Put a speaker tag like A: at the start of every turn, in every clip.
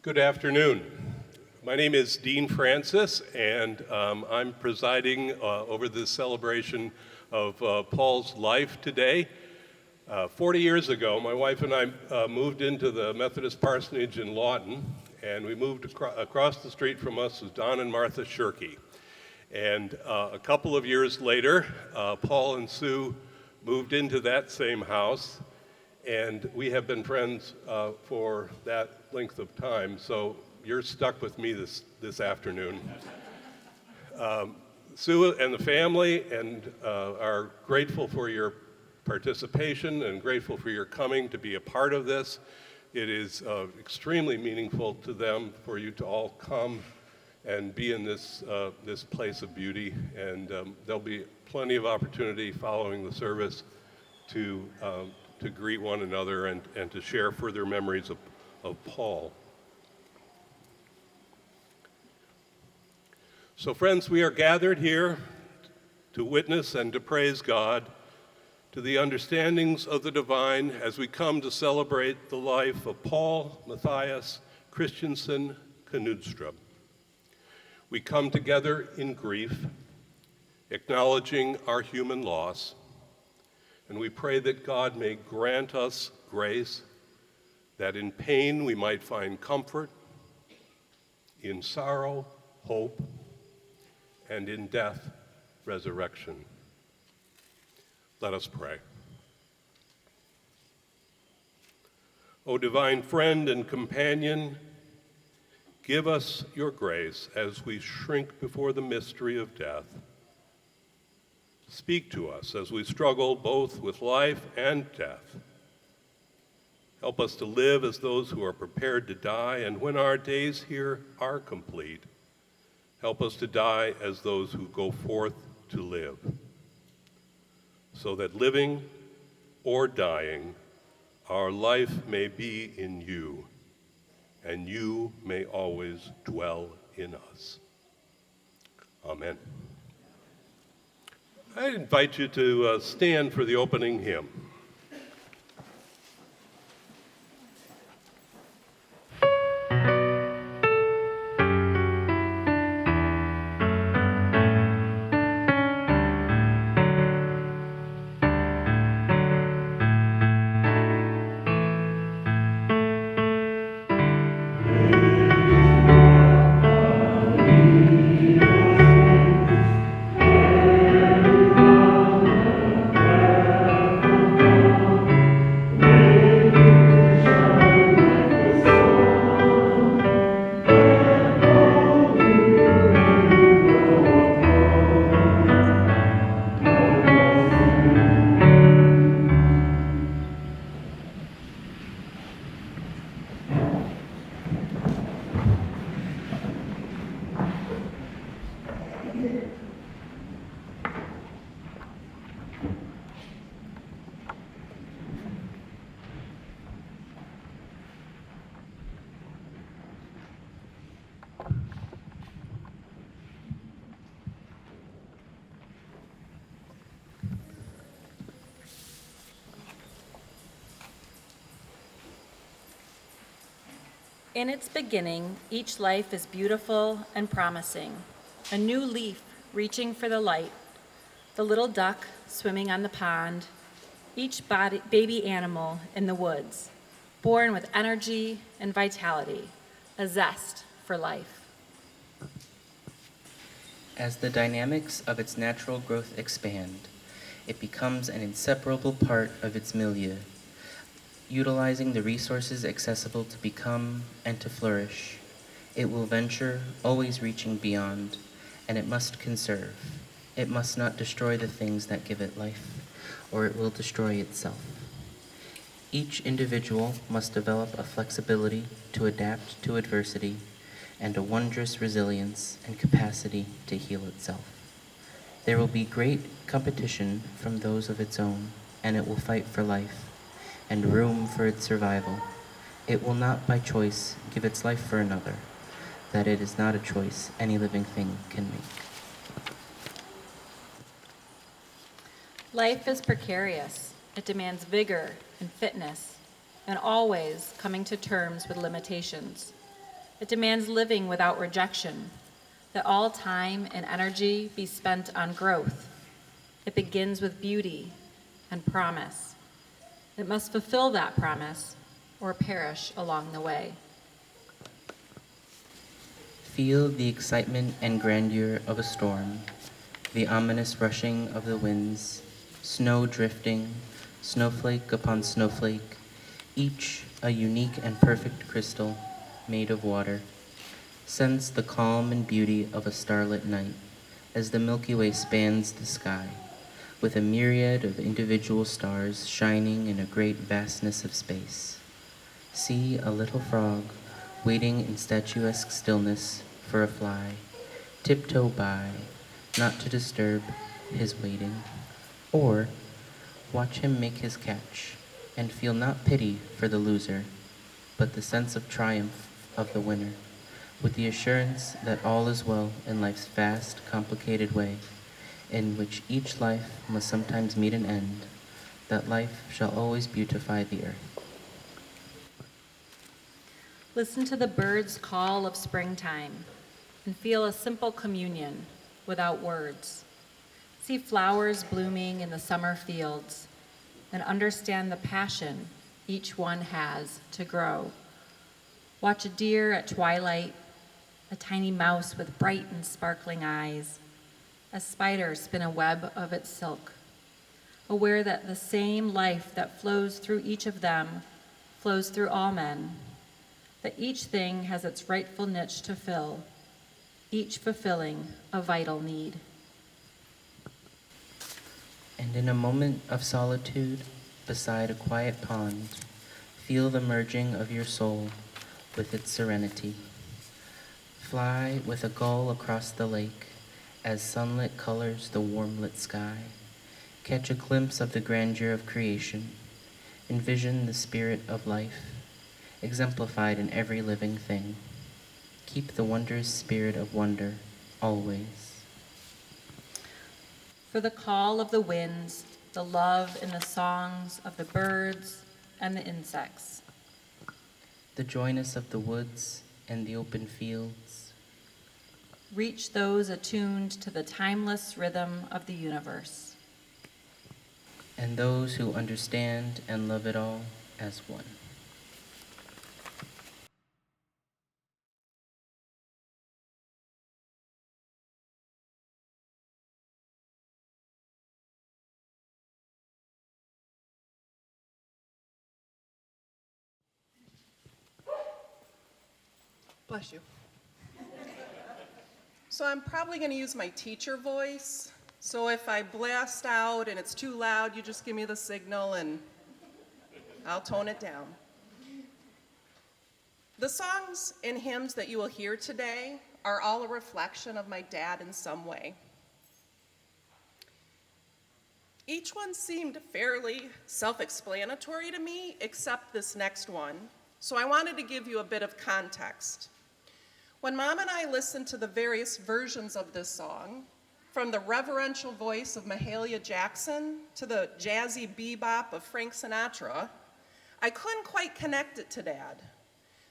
A: Good afternoon. My name is Dean Francis, and I'm presiding over this celebration of Paul's life today. 40 years ago, my wife and I moved into the Methodist parsonage in Lawton, and we moved across the street from us was Don and Martha Shirkey. And a couple of years later, Paul and Sue moved into that same house, and we have been friends for that length of time, so you're stuck with me this afternoon. Sue and the family are grateful for your participation and grateful for your coming to be a part of this. It is extremely meaningful to them for you to all come and be in this place of beauty, and there'll be plenty of opportunity following the service to greet one another and to share further memories of Paul. So friends, we are gathered here to witness and to praise God, to the understandings of the divine as we come to celebrate the life of Paul Mathias Christensen Knudstrup. We come together in grief, acknowledging our human loss, and we pray that God may grant us grace, that in pain we might find comfort, in sorrow, hope, and in death, resurrection. Let us pray. O divine friend and companion, give us your grace as we shrink before the mystery of death. Speak to us as we struggle both with life and death. Help us to live as those who are prepared to die, and when our days here are complete, help us to die as those who go forth to live, so that living or dying, our life may be in you, and you may always dwell in us. Amen. I invite you to stand for the opening hymn.
B: In its beginning, each life is beautiful and promising, a new leaf reaching for the light, the little duck swimming on the pond, each baby animal in the woods, born with energy and vitality, a zest for life.
C: As the dynamics of its natural growth expand, it becomes an inseparable part of its milieu, utilizing the resources accessible to become and to flourish. It will venture, always reaching beyond, and it must conserve. It must not destroy the things that give it life, or it will destroy itself. Each individual must develop a flexibility to adapt to adversity and a wondrous resilience and capacity to heal itself. There will be great competition from those of its own, and it will fight for life and room for its survival. It will not by choice give its life for another, that it is not a choice any living thing can make.
B: Life is precarious. It demands vigor and fitness, and always coming to terms with limitations. It demands living without rejection, that all time and energy be spent on growth. It begins with beauty and promise. It must fulfill that promise or perish along the way.
C: Feel the excitement and grandeur of a storm, the ominous rushing of the winds, snow drifting, snowflake upon snowflake, each a unique and perfect crystal made of water. Sense the calm and beauty of a starlit night as the Milky Way spans the sky, with a myriad of individual stars shining in a great vastness of space. See a little frog waiting in statuesque stillness for a fly, tiptoe by, not to disturb his waiting, or watch him make his catch, and feel not pity for the loser, but the sense of triumph of the winner, with the assurance that all is well in life's vast, complicated way, in which each life must sometimes meet an end, that life shall always beautify the earth.
B: Listen to the birds' call of springtime and feel a simple communion without words. See flowers blooming in the summer fields and understand the passion each one has to grow. Watch a deer at twilight, a tiny mouse with bright and sparkling eyes, a spider spin a web of its silk, aware that the same life that flows through each of them flows through all men, that each thing has its rightful niche to fill, each fulfilling a vital need.
C: And in a moment of solitude, beside a quiet pond, feel the merging of your soul with its serenity. Fly with a gull across the lake as sunlit colors the warm-lit sky. Catch a glimpse of the grandeur of creation. Envision the spirit of life, exemplified in every living thing. Keep the wondrous spirit of wonder always.
B: For the call of the winds, the love in the songs of the birds and the insects.
C: The joyness of the woods and the open fields.
B: Reach those attuned to the timeless rhythm of the universe.
C: And those who understand and love it all as one.
D: Bless you. So I'm probably going to use my teacher voice. So if I blast out and it's too loud, you just give me the signal and I'll tone it down. The songs and hymns that you will hear today are all a reflection of my dad in some way. Each one seemed fairly self-explanatory to me, except this next one. So I wanted to give you a bit of context. When Mom and I listened to the various versions of this song, from the reverential voice of Mahalia Jackson to the jazzy bebop of Frank Sinatra, I couldn't quite connect it to Dad.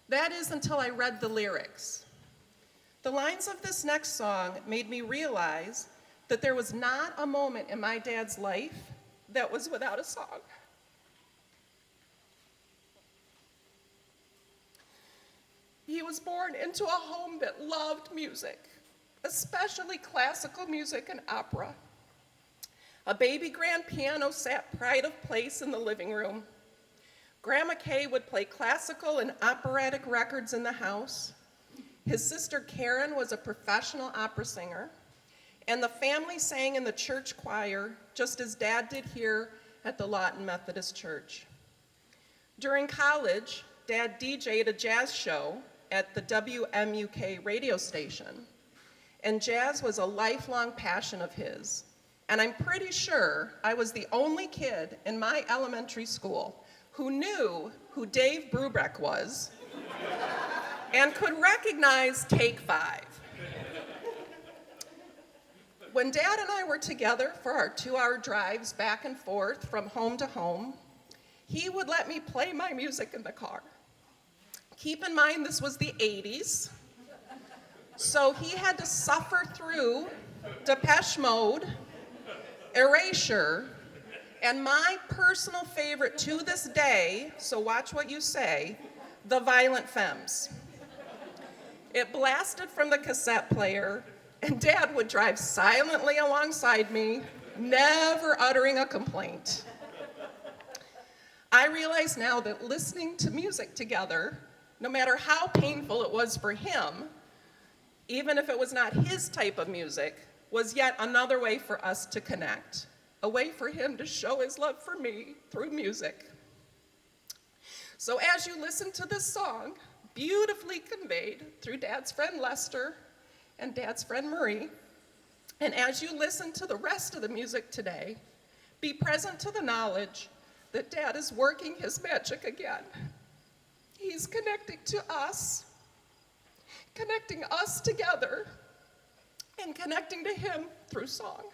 D: That is until I read the lyrics. The lines of this next song made me realize that there was not a moment in my dad's life that was without a song. He was born into a home that loved music, especially classical music and opera. A baby grand piano sat pride of place in the living room. Grandma Kay would play classical and operatic records in the house. His sister Karen was a professional opera singer, and the family sang in the church choir, just as Dad did here at the Lawton Methodist Church. During college, Dad DJ'd a jazz show at the WMUK radio station, and jazz was a lifelong passion of his. And I'm pretty sure I was the only kid in my elementary school who knew who Dave Brubeck was and could recognize Take 5. When Dad and I were together for our 2-hour drives back and forth from home to home, he would let me play my music in the car. Keep in mind this was the 80s, so he had to suffer through Depeche Mode, Erasure, and my personal favorite to this day, so watch what you say, The Violent Femmes. It blasted from the cassette player, and Dad would drive silently alongside me, never uttering a complaint. I realize now that listening to music together, no matter how painful it was for him, even if it was not his type of music, was yet another way for us to connect, a way for him to show his love for me through music. So as you listen to this song, beautifully conveyed through Dad's friend Lester and Dad's friend Marie, and as you listen to the rest of the music today, be present to the knowledge that Dad is working his magic again. He's connecting us together, and connecting to him through song.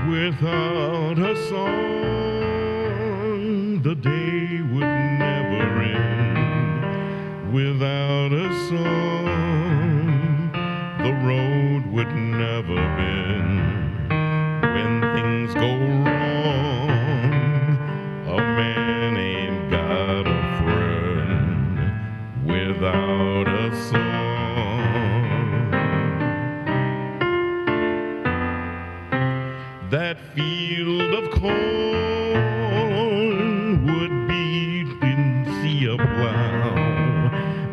E: Without a song, the day would never end. Without a song, the road would never bend. When things go wrong, a man ain't got a friend. Without a song. That field of corn would be in see a plow.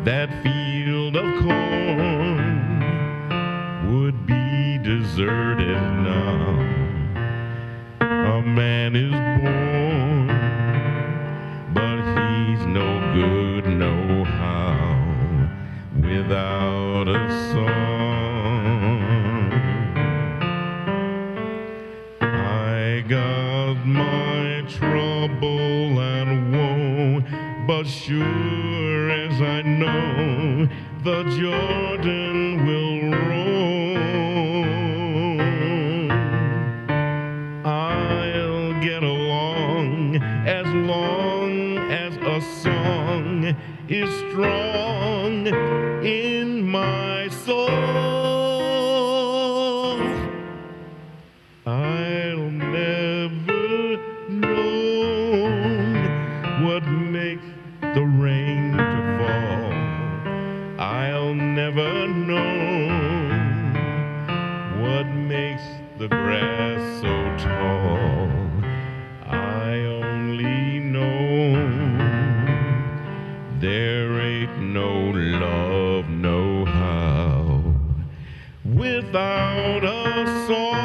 E: That field of corn would be deserted now. A man is born, but he's no good, no how, without a song. I got my trouble and woe, but sure as I know, the Jordan will roll. I'll get along as a song is strong in my soul. I'll never know what makes the rain to fall. I'll never know what makes the grass so tall. I only know there ain't no love, no how, without a song.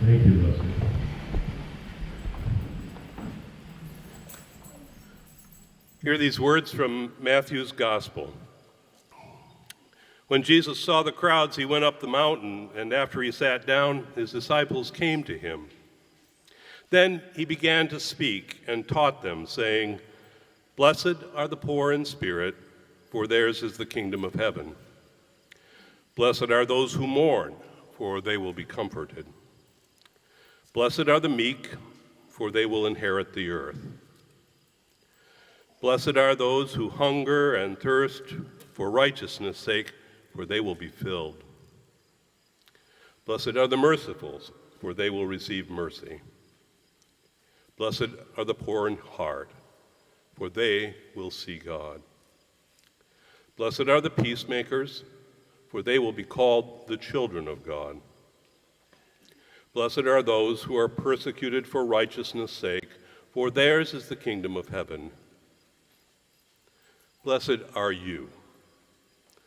F: Thank you, Leslie.
A: Hear these words from Matthew's Gospel. When Jesus saw the crowds, he went up the mountain, and after he sat down, his disciples came to him. Then he began to speak and taught them, saying, "Blessed are the poor in spirit, for theirs is the kingdom of heaven. Blessed are those who mourn, for they will be comforted. Blessed are the meek, for they will inherit the earth. Blessed are those who hunger and thirst for righteousness' sake, for they will be filled. Blessed are the merciful, for they will receive mercy. Blessed are the poor in heart, for they will see God. Blessed are the peacemakers, for they will be called the children of God. Blessed are those who are persecuted for righteousness' sake, for theirs is the kingdom of heaven. Blessed are you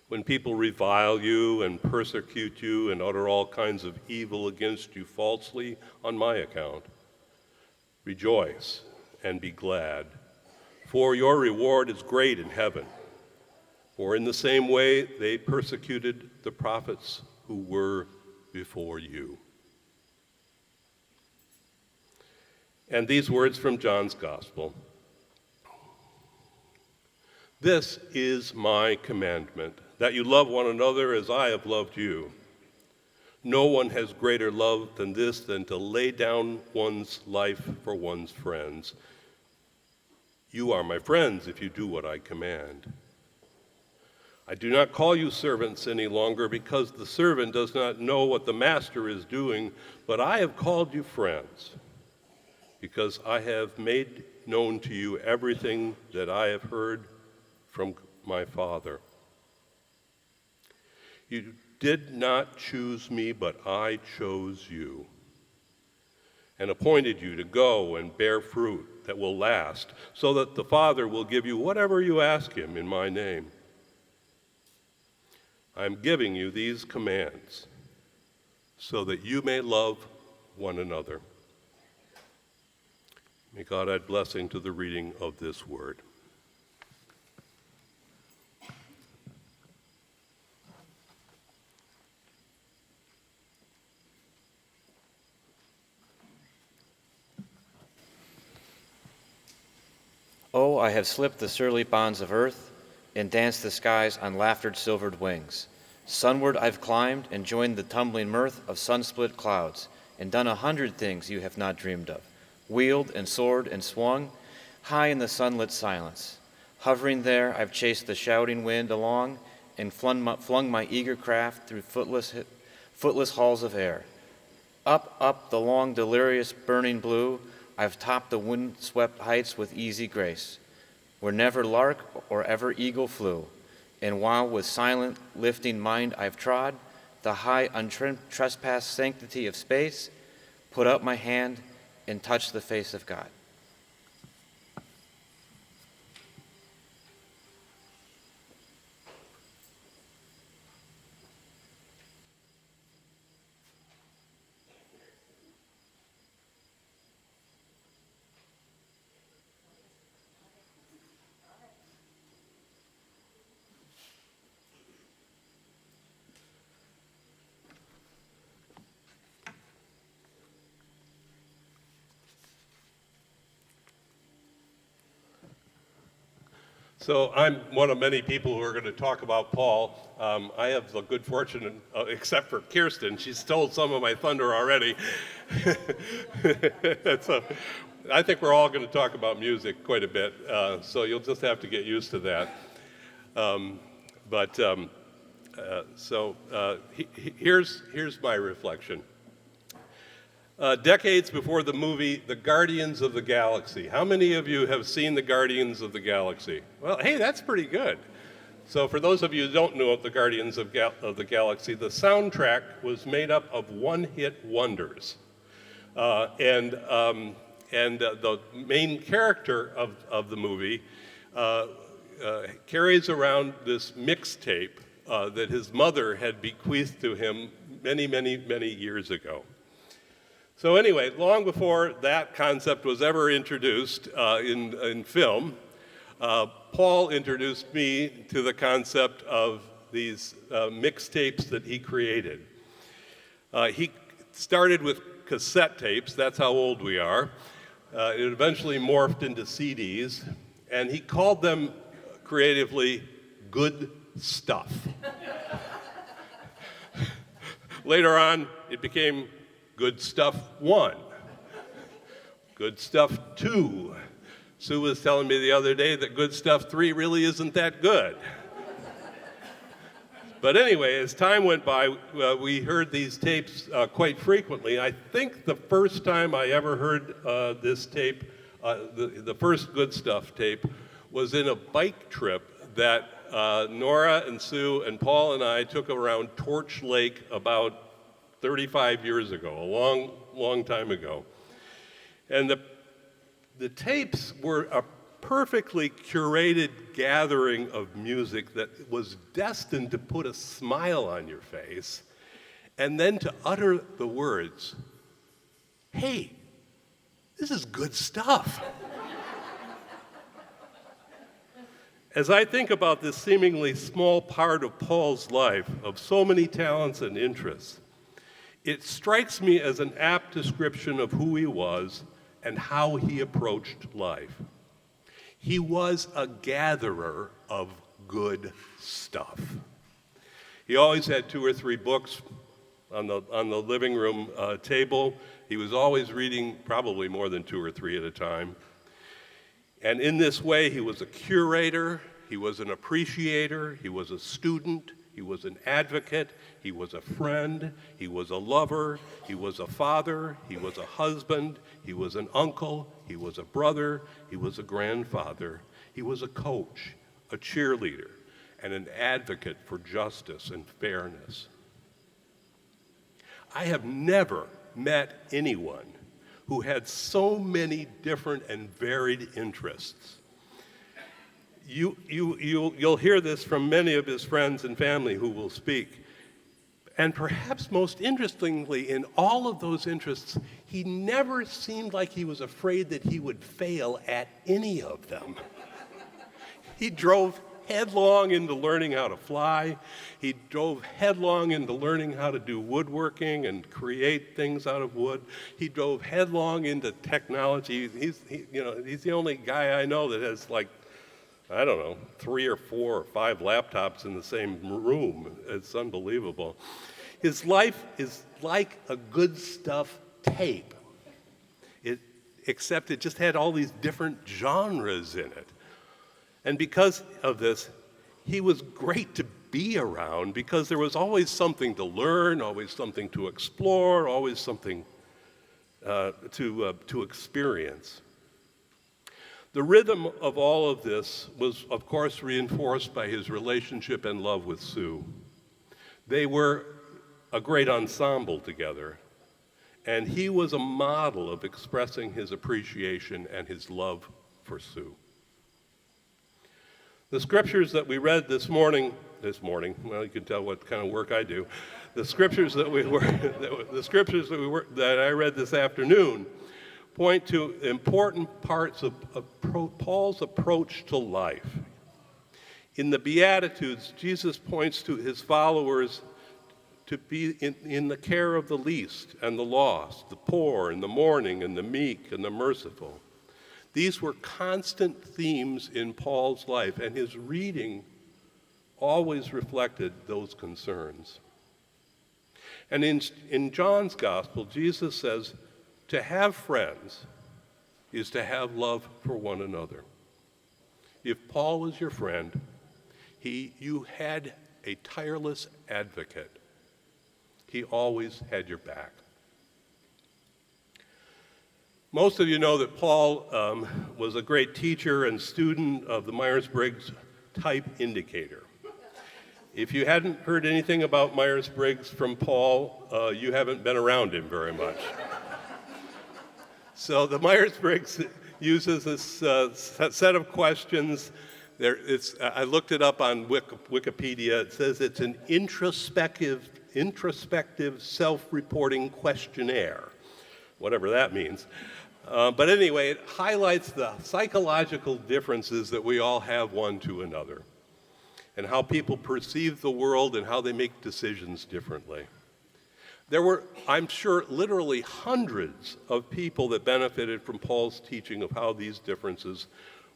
A: when people revile you and persecute you and utter all kinds of evil against you falsely on my account. Rejoice and be glad, for your reward is great in heaven. For in the same way they persecuted the prophets who were before you. And these words from John's Gospel. This is my commandment, that you love one another as I have loved you. No one has greater love than this, than to lay down one's life for one's friends. You are my friends if you do what I command. I do not call you servants any longer, because the servant does not know what the master is doing, but I have called you friends, because I have made known to you everything that I have heard from my Father. You did not choose me, but I chose you and appointed you to go and bear fruit that will last, so that the Father will give you whatever you ask him in my name. I am giving you these commands so that you may love one another. May God add blessing to the reading of this word.
F: Oh, I have slipped the surly bonds of earth and danced the skies on laughter's silvered wings. Sunward I've climbed and joined the tumbling mirth of sun-split clouds, and done 100 things you have not dreamed of, wheeled and soared and swung high in the sunlit silence. Hovering there, I've chased the shouting wind along and flung my eager craft through footless halls of air. Up the long, delirious, burning blue, I've topped the wind-swept heights with easy grace, where never lark or ever eagle flew. And while with silent, lifting mind I've trod the high, untrespassed sanctity of space, put up my hand and touched the face of God.
A: So I'm one of many people who are going to talk about Paul. I have the good fortune, except for Kiersten, she stole some of my thunder already. So I think we're all going to talk about music quite a bit, so you'll just have to get used to that. Here's my reflection. Decades before the movie The Guardians of the Galaxy. How many of you have seen The Guardians of the Galaxy? Well, hey, that's pretty good. So for those of you who don't know the Guardians of the Galaxy, the soundtrack was made up of one-hit wonders. And the main character of the movie carries around this mixtape that his mother had bequeathed to him many, many, many years ago. So anyway, long before that concept was ever introduced in film, Paul introduced me to the concept of these mixtapes that he created. He started with cassette tapes, that's how old we are. It eventually morphed into CDs, and he called them creatively good stuff. Later on, it became Good Stuff 1, Good Stuff 2. Sue was telling me the other day that Good Stuff 3 really isn't that good. But anyway, as time went by, we heard these tapes quite frequently. I think the first time I ever heard this tape, the first Good Stuff tape, was in a bike trip that Nora and Sue and Paul and I took around Torch Lake about 35 years ago, a long, long time ago. And the tapes were a perfectly curated gathering of music that was destined to put a smile on your face and then to utter the words, "Hey, this is good stuff." As I think about this seemingly small part of Paul's life, of so many talents and interests, it strikes me as an apt description of who he was and how he approached life. He was a gatherer of good stuff. He always had 2 or 3 books on the living room table. He was always reading probably more than 2 or 3 at a time. And in this way, he was a curator, he was an appreciator, he was a student, he was an advocate, he was a friend, he was a lover, he was a father, he was a husband, he was an uncle, he was a brother, he was a grandfather, he was a coach, a cheerleader, and an advocate for justice and fairness. I have never met anyone who had so many different and varied interests. You'll hear this from many of his friends and family who will speak. And perhaps most interestingly, in all of those interests, he never seemed like he was afraid that he would fail at any of them. He drove headlong into learning how to fly. He drove headlong into learning how to do woodworking and create things out of wood. He drove headlong into technology. He's the only guy I know that has 3 or 4 or 5 laptops in the same room. It's unbelievable. His life is like a good stuff tape, except it just had all these different genres in it. And because of this, he was great to be around because there was always something to learn, always something to explore, always something to experience. The rhythm of all of this was, of course, reinforced by his relationship and love with Sue. They were a great ensemble together, and he was a model of expressing his appreciation and his love for Sue. The scriptures that we read this morning, well, you can tell what kind of work I do. The scriptures that I read this afternoon point to important parts of Paul's approach to life. In the Beatitudes, Jesus points to his followers to be in the care of the least and the lost, the poor and the mourning and the meek and the merciful. These were constant themes in Paul's life, and his reading always reflected those concerns. And in John's gospel, Jesus says, to have friends is to have love for one another. If Paul was your friend, you had a tireless advocate. He always had your back. Most of you know that Paul was a great teacher and student of the Myers-Briggs type indicator. If you hadn't heard anything about Myers-Briggs from Paul, you haven't been around him very much. So the Myers-Briggs uses this set of questions. I looked it up on Wikipedia. It says it's an introspective self-reporting questionnaire, whatever that means. But anyway, it highlights the psychological differences that we all have one to another, and how people perceive the world and how they make decisions differently. There were, I'm sure, literally hundreds of people that benefited from Paul's teaching of how these differences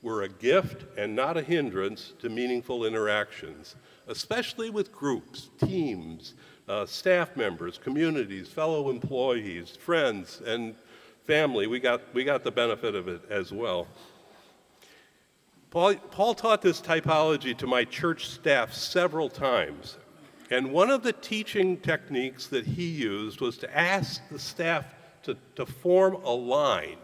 A: were a gift and not a hindrance to meaningful interactions, especially with groups, teams, staff members, communities, fellow employees, friends, and family. We got the benefit of it as well. Paul taught this typology to my church staff several times. And one of the teaching techniques that he used was to ask the staff to form a line.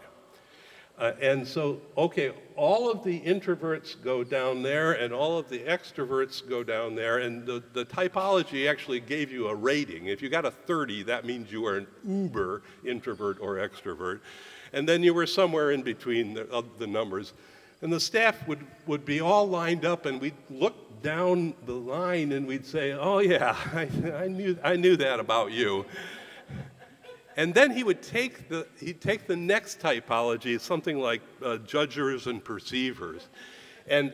A: And so, okay, all of the introverts go down there and all of the extroverts go down there, and the typology actually gave you a rating. If you got a 30, that means you were an uber introvert or extrovert. And then you were somewhere in between the numbers. And the staff would be all lined up, and we'd look down the line and we'd say, oh yeah, I knew that about you. And then he'd take the next typology, something like judgers and perceivers. And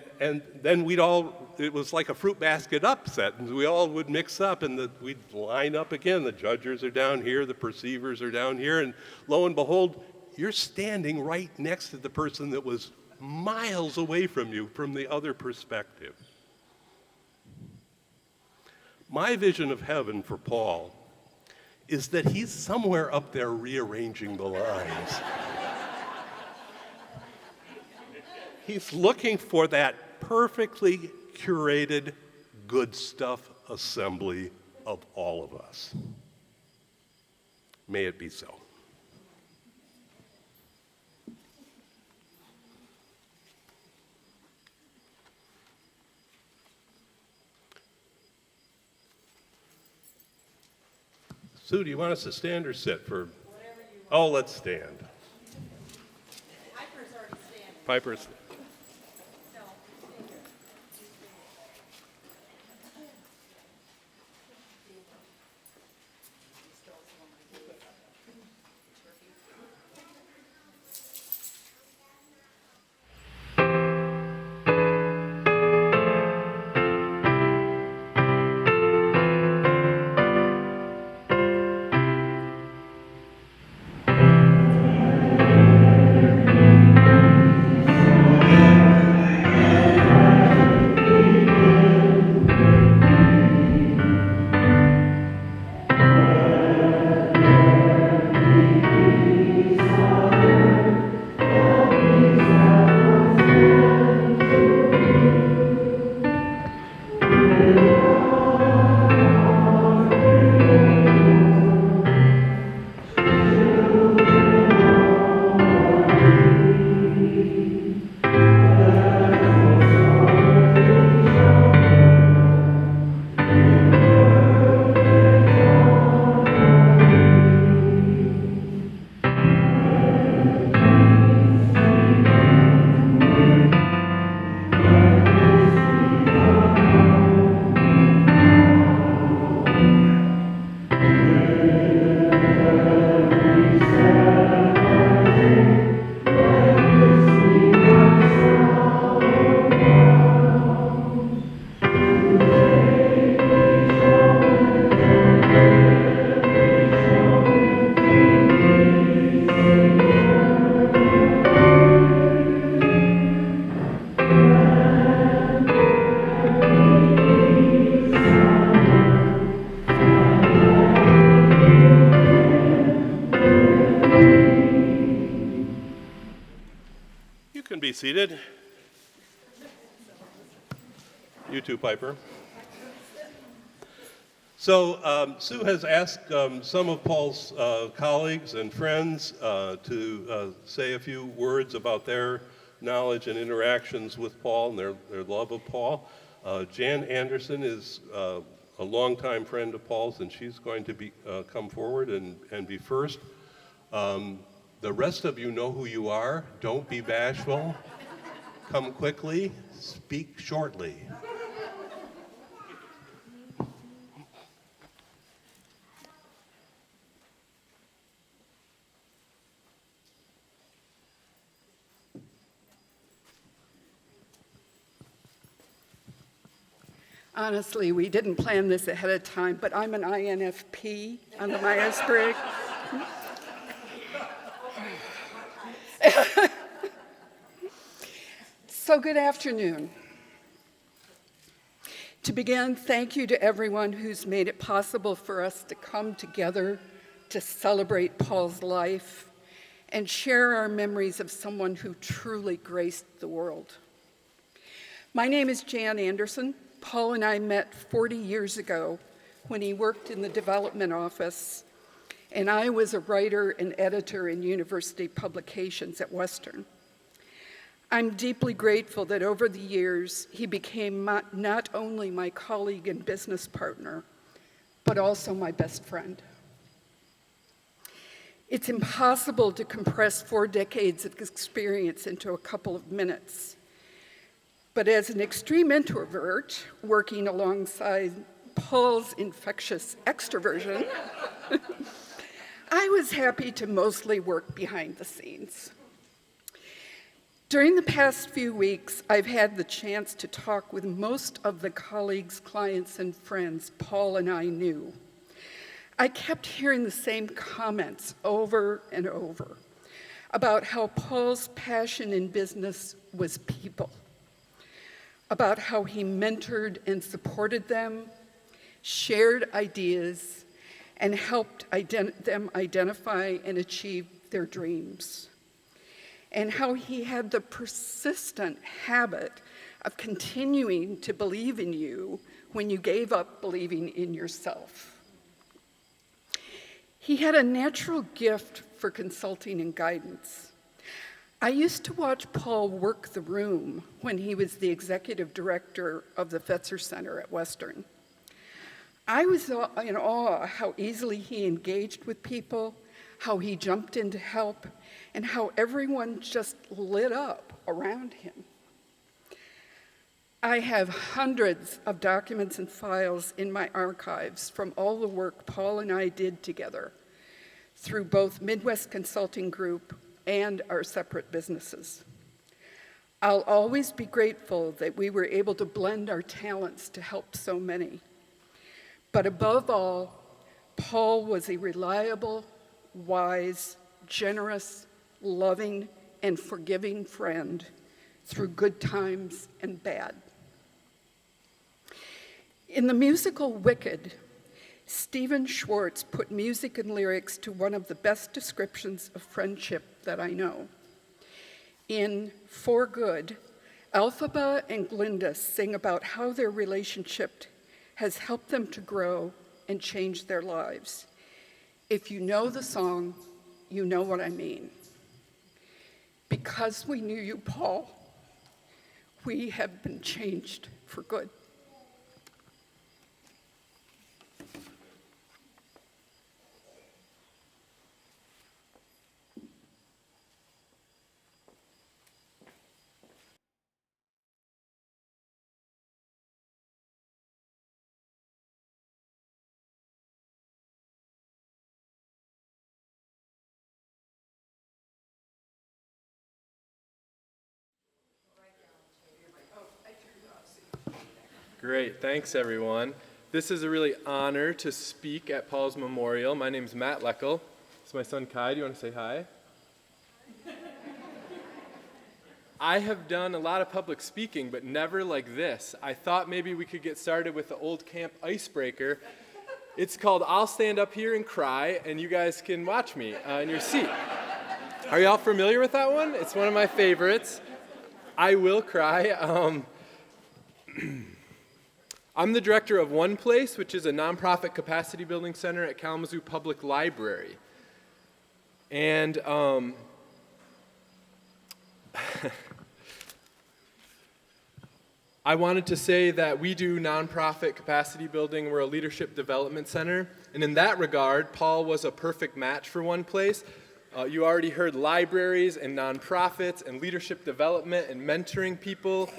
A: then it was like a fruit basket upset, and we all would mix up, and we'd line up again. The judgers are down here, the perceivers are down here, and lo and behold, you're standing right next to the person that was miles away from you from the other perspective. My vision of heaven for Paul is that he's somewhere up there rearranging the lines. He's looking for that perfectly curated, good stuff assembly of all of us. May it be so. Sue, do you want us to stand or sit for?
B: Whatever you want.
A: Oh, let's stand.
B: Piper's already standing.
A: Piper's.
B: No, stay here.
A: Be seated. You too, Piper. So Sue has asked some of Paul's colleagues and friends to say a few words about their knowledge and interactions with Paul and their love of Paul. Jan Anderson is a longtime friend of Paul's, and she's going to come forward and be first. The rest of you know who you are. Don't be bashful. Come quickly. Speak shortly.
G: Honestly, we didn't plan this ahead of time, but I'm an INFP on the Myers-Briggs. So good afternoon. To begin, thank you to everyone who's made it possible for us to come together to celebrate Paul's life and share our memories of someone who truly graced the world. My name is Jan Anderson. Paul and I met 40 years ago when he worked in the development office, and I was a writer and editor in university publications at Western. I'm deeply grateful that over the years, he became not only my colleague and business partner, but also my best friend. It's impossible to compress 4 decades of experience into a couple of minutes. But as an extreme introvert, working alongside Paul's infectious extroversion, I was happy to mostly work behind the scenes. During the past few weeks, I've had the chance to talk with most of the colleagues, clients, and friends Paul and I knew. I kept hearing the same comments over and over about how Paul's passion in business was people, about how he mentored and supported them, shared ideas, and helped them identify and achieve their dreams, and how he had the persistent habit of continuing to believe in you when you gave up believing in yourself. He had a natural gift for consulting and guidance. I used to watch Paul work the room when he was the executive director of the Fetzer Center at Western. I was in awe how easily he engaged with people, how he jumped in to help, and how everyone just lit up around him. I have hundreds of documents and files in my archives from all the work Paul and I did together through both Midwest Consulting Group and our separate businesses. I'll always be grateful that we were able to blend our talents to help so many. But above all, Paul was a reliable, wise, generous, loving, and forgiving friend through good times and bad. In the musical Wicked, Stephen Schwartz put music and lyrics to one of the best descriptions of friendship that I know. In For Good, Elphaba and Glinda sing about how their relationship has helped them to grow and change their lives. If you know the song, you know what I mean. Because we knew you, Paul, we have been changed for good.
H: Great, thanks everyone. This is a really honor to speak at Paul's memorial. My name's Matt Leckel. This is my son Kai. Do you want to say hi? I have done a lot of public speaking, but never like this. I thought maybe we could get started with the old camp icebreaker. It's called I'll Stand Up Here and Cry, and you guys can watch me in your seat. Are y'all familiar with that one? It's one of my favorites. I will cry. I'm the director of One Place, which is a nonprofit capacity building center at Kalamazoo Public Library. And I wanted to say that we do nonprofit capacity building. We're a leadership development center. And in that regard, Paul was a perfect match for One Place. You already heard libraries and nonprofits and leadership development and mentoring people.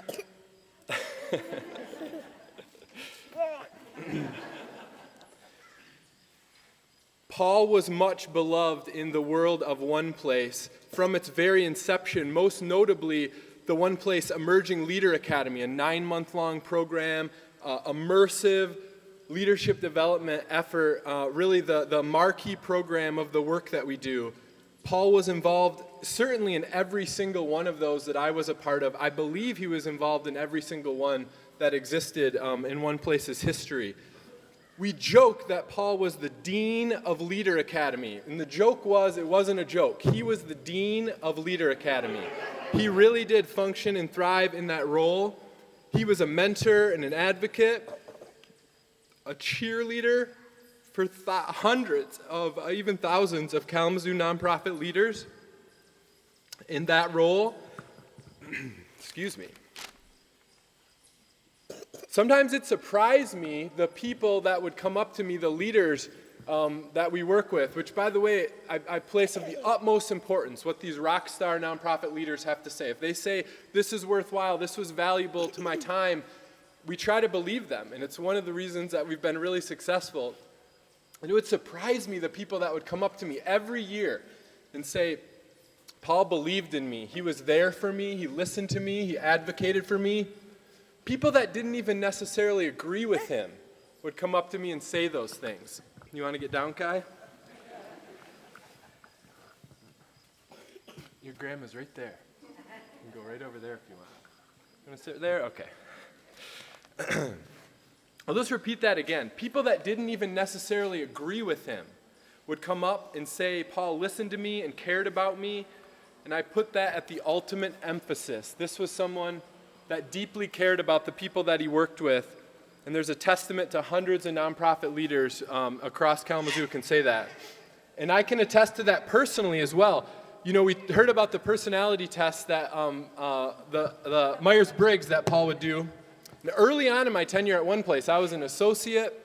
H: Paul was much beloved in the world of One Place from its very inception, most notably the One Place Emerging Leader Academy, a 9-month-long program, immersive leadership development effort, really the marquee program of the work that we do. Paul was involved certainly in every single one of those that I was a part of. I believe he was involved in every single one that existed in One Place's history. We joke that Paul was the dean of Leader Academy, and the joke was, it wasn't a joke. He was the dean of Leader Academy. He really did function and thrive in that role. He was a mentor and an advocate, a cheerleader for hundreds of, even thousands of Kalamazoo nonprofit leaders in that role. Excuse me. Sometimes it surprised me, the people that would come up to me, the leaders that we work with, which, by the way, I place of the utmost importance, what these rock star nonprofit leaders have to say. If they say, this is worthwhile, this was valuable to my time, we try to believe them, and it's one of the reasons that we've been really successful. And it would surprise me, the people that would come up to me every year and say, Paul believed in me. He was there for me. He listened to me. He advocated for me. People that didn't even necessarily agree with him would come up to me and say those things. You want to get down, Kai? Your grandma's right there. You can go right over there if you want. You want to sit there? Okay. I'll just repeat that again. People that didn't even necessarily agree with him would come up and say, Paul listened to me and cared about me, and I put that at the ultimate emphasis. This was someone that deeply cared about the people that he worked with, and there's a testament to hundreds of nonprofit leaders across Kalamazoo who can say that. And I can attest to that personally as well. You know, we heard about the personality test that the Myers-Briggs that Paul would do. And early on in my tenure at one place, I was an associate.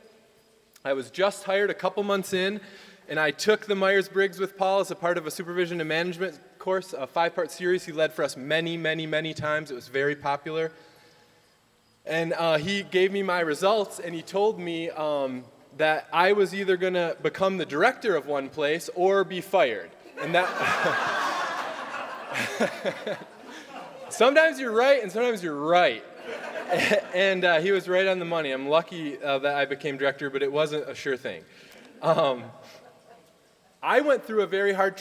H: I was just hired a couple months in, and I took the Myers-Briggs with Paul as a part of a supervision and management course, a 5-part series he led for us many, many, many times. It was very popular. And he gave me my results, and he told me that I was either going to become the director of one place or be fired. And that sometimes you're right, and sometimes you're right. And he was right on the money. I'm lucky that I became director, but it wasn't a sure thing. I went through a very hard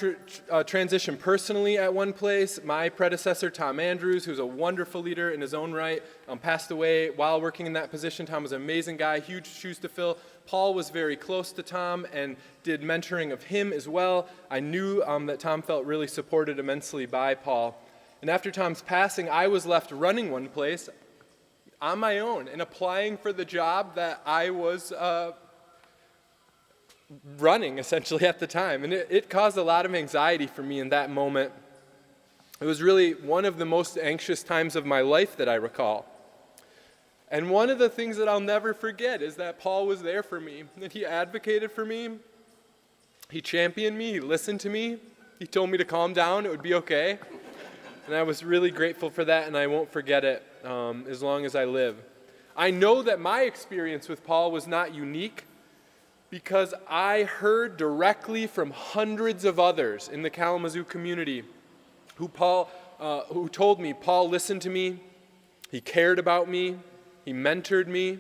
H: transition personally at one place. My predecessor, Tom Andrews, who's a wonderful leader in his own right, passed away while working in that position. Tom was an amazing guy, huge shoes to fill. Paul was very close to Tom and did mentoring of him as well. I knew that Tom felt really supported immensely by Paul. And after Tom's passing, I was left running one place on my own and applying for the job that I was running essentially at the time. And it caused a lot of anxiety for me in that moment. It was really one of the most anxious times of my life that I recall. And one of the things that I'll never forget is that Paul was there for me, and he advocated for me. He championed me, he listened to me, he told me to calm down, it would be okay. And I was really grateful for that, and I won't forget it as long as I live. I know that my experience with Paul was not unique because I heard directly from hundreds of others in the Kalamazoo community who told me, Paul listened to me, he cared about me, he mentored me.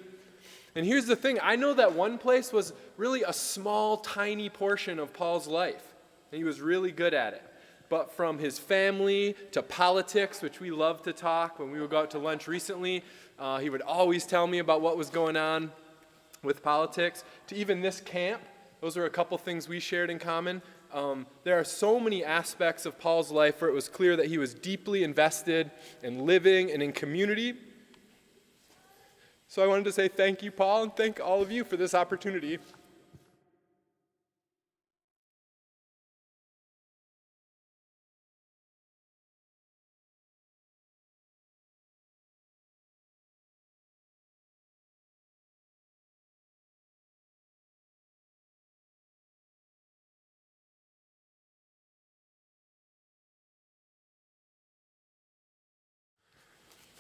H: And here's the thing, I know that one place was really a small, tiny portion of Paul's life, and he was really good at it. But from his family to politics, which we love to talk, when we would go out to lunch recently, he would always tell me about what was going on with politics, to even this camp. Those are a couple things we shared in common. There are so many aspects of Paul's life where it was clear that he was deeply invested in living and in community. So I wanted to say thank you, Paul, and thank all of you for this opportunity.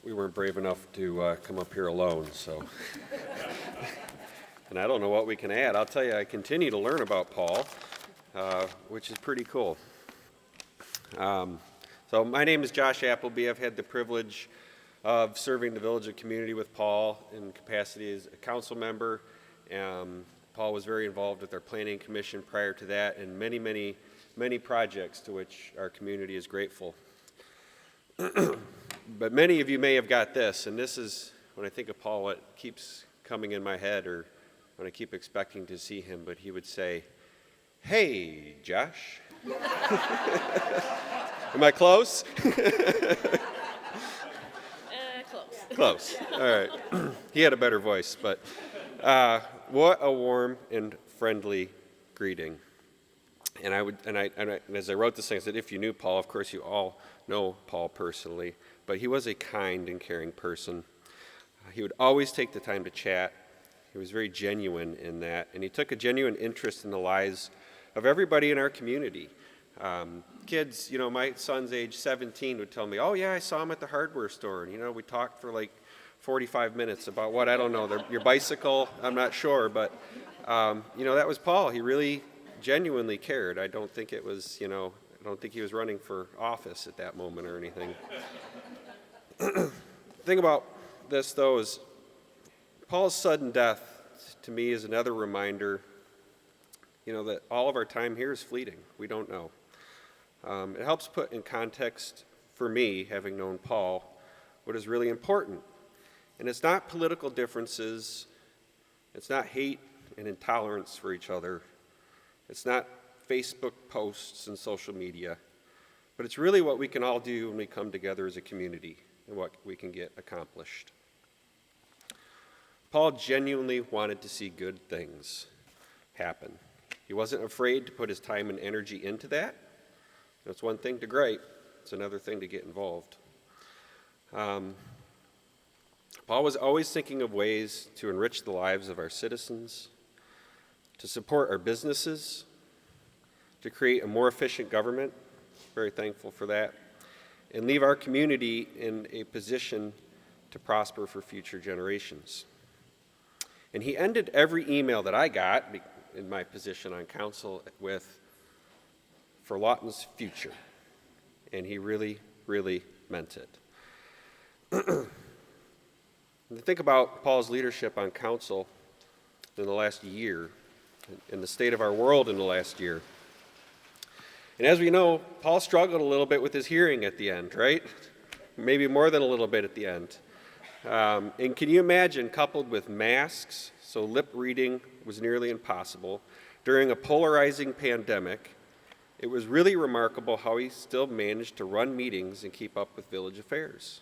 I: We weren't brave enough to come up here alone, so. And I don't know what we can add. I'll tell you, I continue to learn about Paul, which is pretty cool. So my name is Josh Appleby. I've had the privilege of serving the Village of Community with Paul in capacity as a council member. Paul was very involved with our planning commission prior to that, and many, many, many projects to which our community is grateful. But many of you may have got this, and this is, when I think of Paul, what keeps coming in my head, or when I keep expecting to see him, but he would say, "Hey, Josh." Am I close?
J: Close.
I: Close. All right. He had a better voice, but what a warm and friendly greeting. And as I wrote this thing, I said, if you knew Paul, of course you all know Paul personally, but he was a kind and caring person. He would always take the time to chat. He was very genuine in that, and he took a genuine interest in the lives of everybody in our community. Kids, my son's age 17 would tell me, oh yeah, I saw him at the hardware store, and we talked for like 45 minutes about what, I don't know, your bicycle, I'm not sure, but that was Paul. He really genuinely cared. I don't think it was, I don't think he was running for office at that moment or anything. The thing about this, though, is Paul's sudden death, to me, is another reminder, that all of our time here is fleeting. We don't know. It helps put in context, for me, having known Paul, what is really important. And it's not political differences. It's not hate and intolerance for each other. It's not Facebook posts and social media. But it's really what we can all do when we come together as a community and what we can get accomplished. Paul genuinely wanted to see good things happen. He wasn't afraid to put his time and energy into that. It's one thing to write, it's another thing to get involved. Paul was always thinking of ways to enrich the lives of our citizens, to support our businesses, to create a more efficient government, very thankful for that, and leave our community in a position to prosper for future generations. And he ended every email that I got in my position on council with, for Lawton's future. And he really, really meant it. And to think about Paul's leadership on council in the last year, in the state of our world in the last year. And as we know, Paul struggled a little bit with his hearing at the end, right? Maybe more than a little bit at the end. And can you imagine, coupled with masks, so lip reading was nearly impossible, during a polarizing pandemic, it was really remarkable how he still managed to run meetings and keep up with village affairs.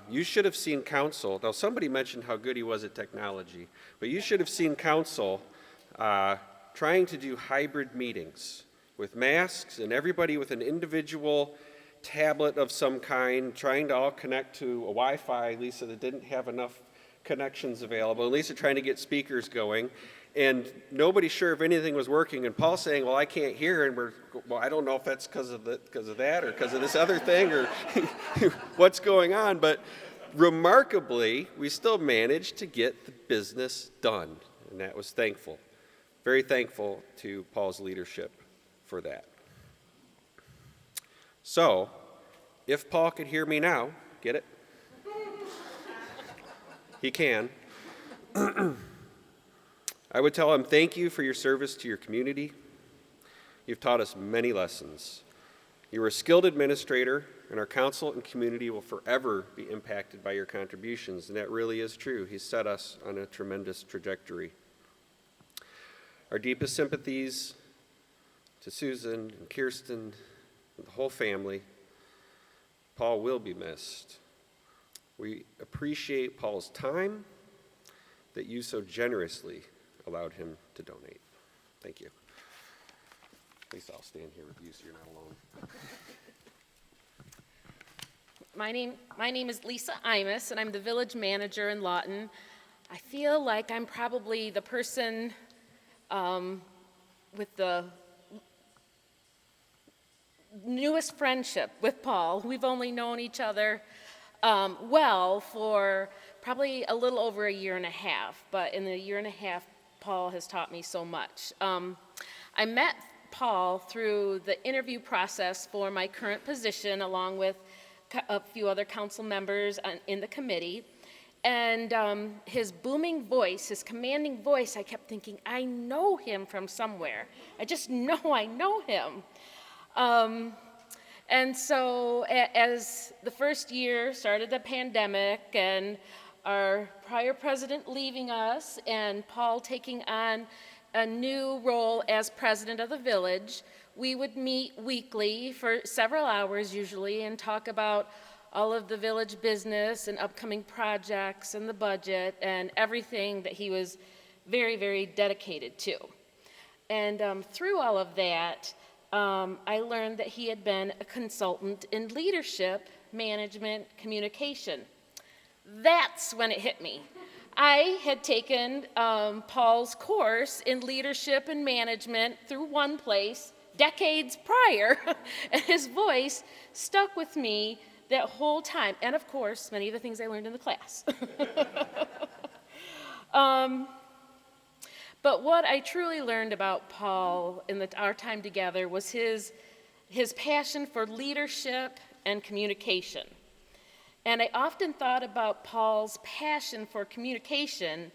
I: You should have seen council. Now, somebody mentioned how good he was at technology, but you should have seen council trying to do hybrid meetings with masks and everybody with an individual tablet of some kind, trying to all connect to a Wi-Fi, Lisa, that didn't have enough connections available, and Lisa trying to get speakers going, and nobody sure if anything was working, and Paul saying, well, I can't hear, and I don't know if that's because of that or because of this other thing or what's going on, but remarkably, we still managed to get the business done, and that was thankful. Very thankful to Paul's leadership for that. So, if Paul could hear me now, get it? He can. I would tell him, thank you for your service to your community. You've taught us many lessons. You were a skilled administrator, and our council and community will forever be impacted by your contributions, and that really is true. He set us on a tremendous trajectory. Our deepest sympathies to Susan and Kiersten and the whole family. Paul will be missed. We appreciate Paul's time that you so generously allowed him to donate. Thank you. At least I'll stand here with you so you're not alone.
J: My name is Lisa Imus, and I'm the village manager in Lawton. I feel like I'm probably the person with the newest friendship with Paul. We've only known each other well for probably a little over a year and a half, but in the year and a half, Paul has taught me so much. I met Paul through the interview process for my current position, along with a few other council members in the committee. And his booming voice, his commanding voice, I kept thinking, I know him from somewhere. I just know I know him. And so as the first year started the pandemic and our prior president leaving us and Paul taking on a new role as president of the village, we would meet weekly for several hours usually and talk about all of the village business and upcoming projects and the budget and everything that he was very, very dedicated to. And through all of that, I learned that he had been a consultant in leadership, management, communication. That's when it hit me. I had taken Paul's course in leadership and management through one place decades prior, and his voice stuck with me that whole time. And of course, many of the things I learned in the class. But what I truly learned about Paul in our time together was his passion for leadership and communication. And I often thought about Paul's passion for communication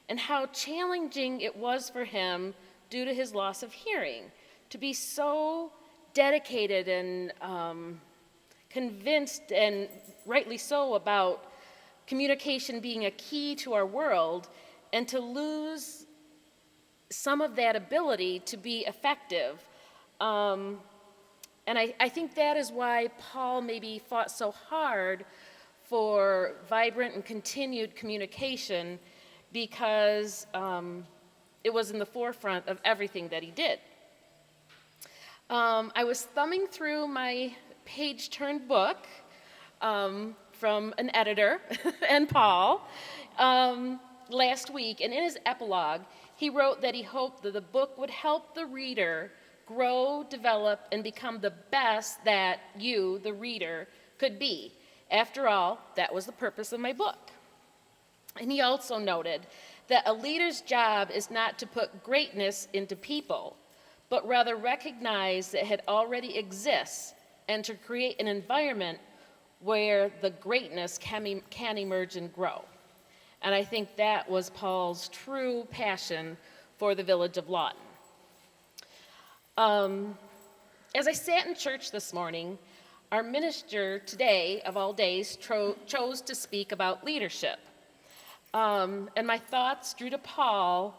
J: and how challenging it was for him due to his loss of hearing, to be so dedicated and convinced, and rightly so, about communication being a key to our world, and to lose some of that ability to be effective. And I think that is why Paul maybe fought so hard for vibrant and continued communication, because it was in the forefront of everything that he did. I was thumbing through my page-turned book from an editor and Paul last week, and in his epilogue, he wrote that he hoped that the book would help the reader grow, develop, and become the best that you, the reader, could be. After all, that was the purpose of my book. And he also noted that a leader's job is not to put greatness into people, but rather recognize that it already exists and to create an environment where the greatness can emerge and grow. And I think that was Paul's true passion for the village of Lawton. As I sat in church this morning, our minister today, of all days, chose to speak about leadership. And my thoughts drew to Paul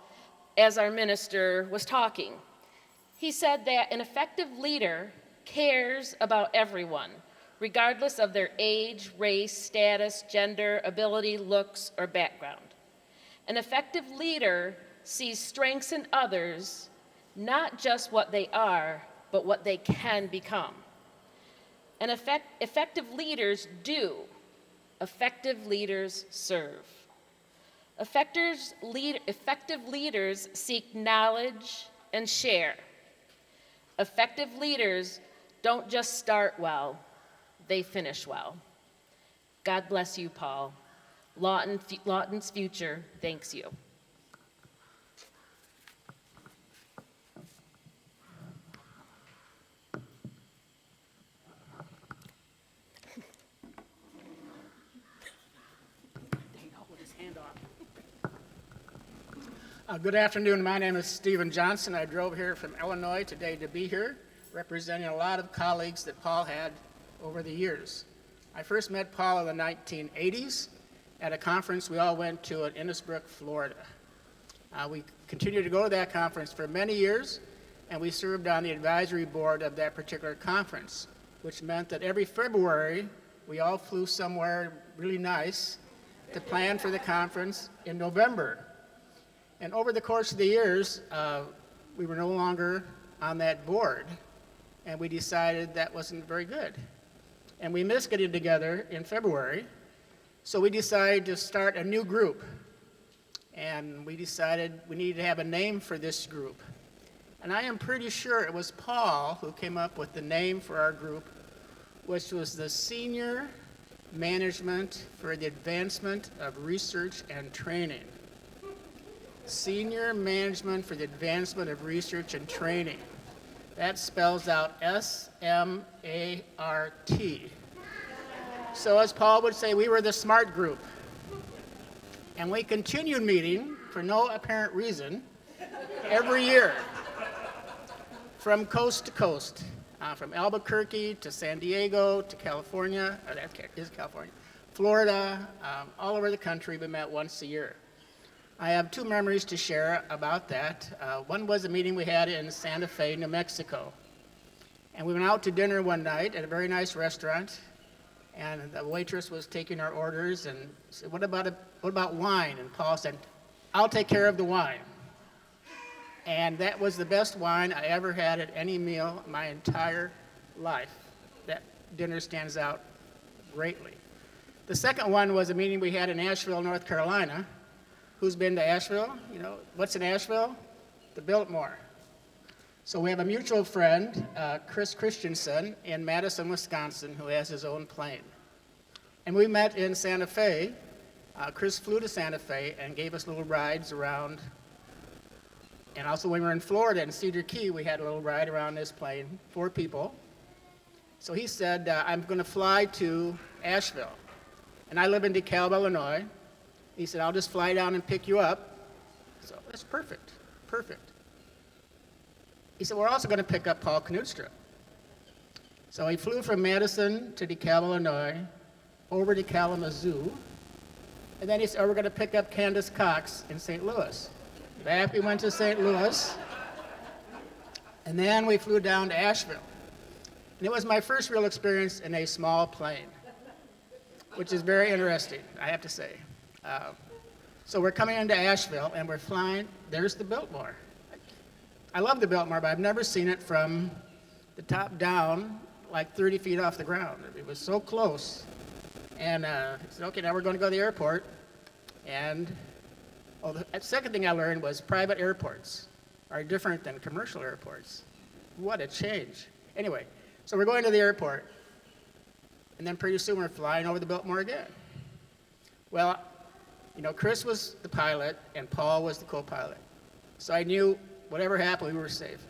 J: as our minister was talking. He said that an effective leader cares about everyone, regardless of their age, race, status, gender, ability, looks, or background. An effective leader sees strengths in others, not just what they are, but what they can become. And effective leaders do. Effective leaders serve. Effective leaders seek knowledge and share. Effective leaders don't just start well, they finish well. God bless you, Paul. Lawton's future thanks you.
K: Good afternoon. My name is Stephen Johnson. I drove here from Illinois today to be here, representing a lot of colleagues that Paul had over the years. I first met Paul in the 1980s at a conference we all went to in Innisbrook, Florida. We continued to go to that conference for many years, and we served on the advisory board of that particular conference, which meant that every February we all flew somewhere really nice to plan for the conference in November. And over the course of the years, we were no longer on that board, and we decided that wasn't very good. And we missed getting together in February, so we decided to start a new group. And we decided we needed to have a name for this group. And I am pretty sure it was Paul who came up with the name for our group, which was the Senior Management for the Advancement of Research and Training. Senior Management for the Advancement of Research and Training. That spells out SMART. So as Paul would say, we were the smart group. And we continued meeting, for no apparent reason, every year, from coast to coast, from Albuquerque to San Diego to California, that is California, Florida, all over the country. We met once a year. I have two memories to share about that. One was a meeting we had in Santa Fe, New Mexico. And we went out to dinner one night at a very nice restaurant, and the waitress was taking our orders and said, what about wine? And Paul said, I'll take care of the wine. And that was the best wine I ever had at any meal my entire life. That dinner stands out greatly. The second one was a meeting we had in Asheville, North Carolina. Who's been to Asheville? You know, what's in Asheville? The Biltmore. So we have a mutual friend, Chris Christensen, in Madison, Wisconsin, who has his own plane. And we met in Santa Fe. Chris flew to Santa Fe and gave us little rides around. And also when we were in Florida, in Cedar Key, we had a little ride around this plane, 4 people. So he said, I'm going to fly to Asheville. And I live in DeKalb, Illinois. He said, I'll just fly down and pick you up. So that's perfect, perfect. He said, we're also going to pick up Paul Knudstrup. So he flew from Madison to DeKalb, Illinois, over to Kalamazoo. And then he said, we're going to pick up Candace Cox in St. Louis. Back we went to St. Louis. And then we flew down to Asheville. And it was my first real experience in a small plane, which is very interesting, I have to say. So we're coming into Asheville, and we're flying. There's the Biltmore. I love the Biltmore, but I've never seen it from the top down, like 30 feet off the ground. It was so close. And I said, okay, now we're going to go to the airport. And the second thing I learned was private airports are different than commercial airports. What a change. Anyway, so we're going to the airport. And then pretty soon we're flying over the Biltmore again. Well, you know, Chris was the pilot and Paul was the co-pilot. So I knew whatever happened, we were safe.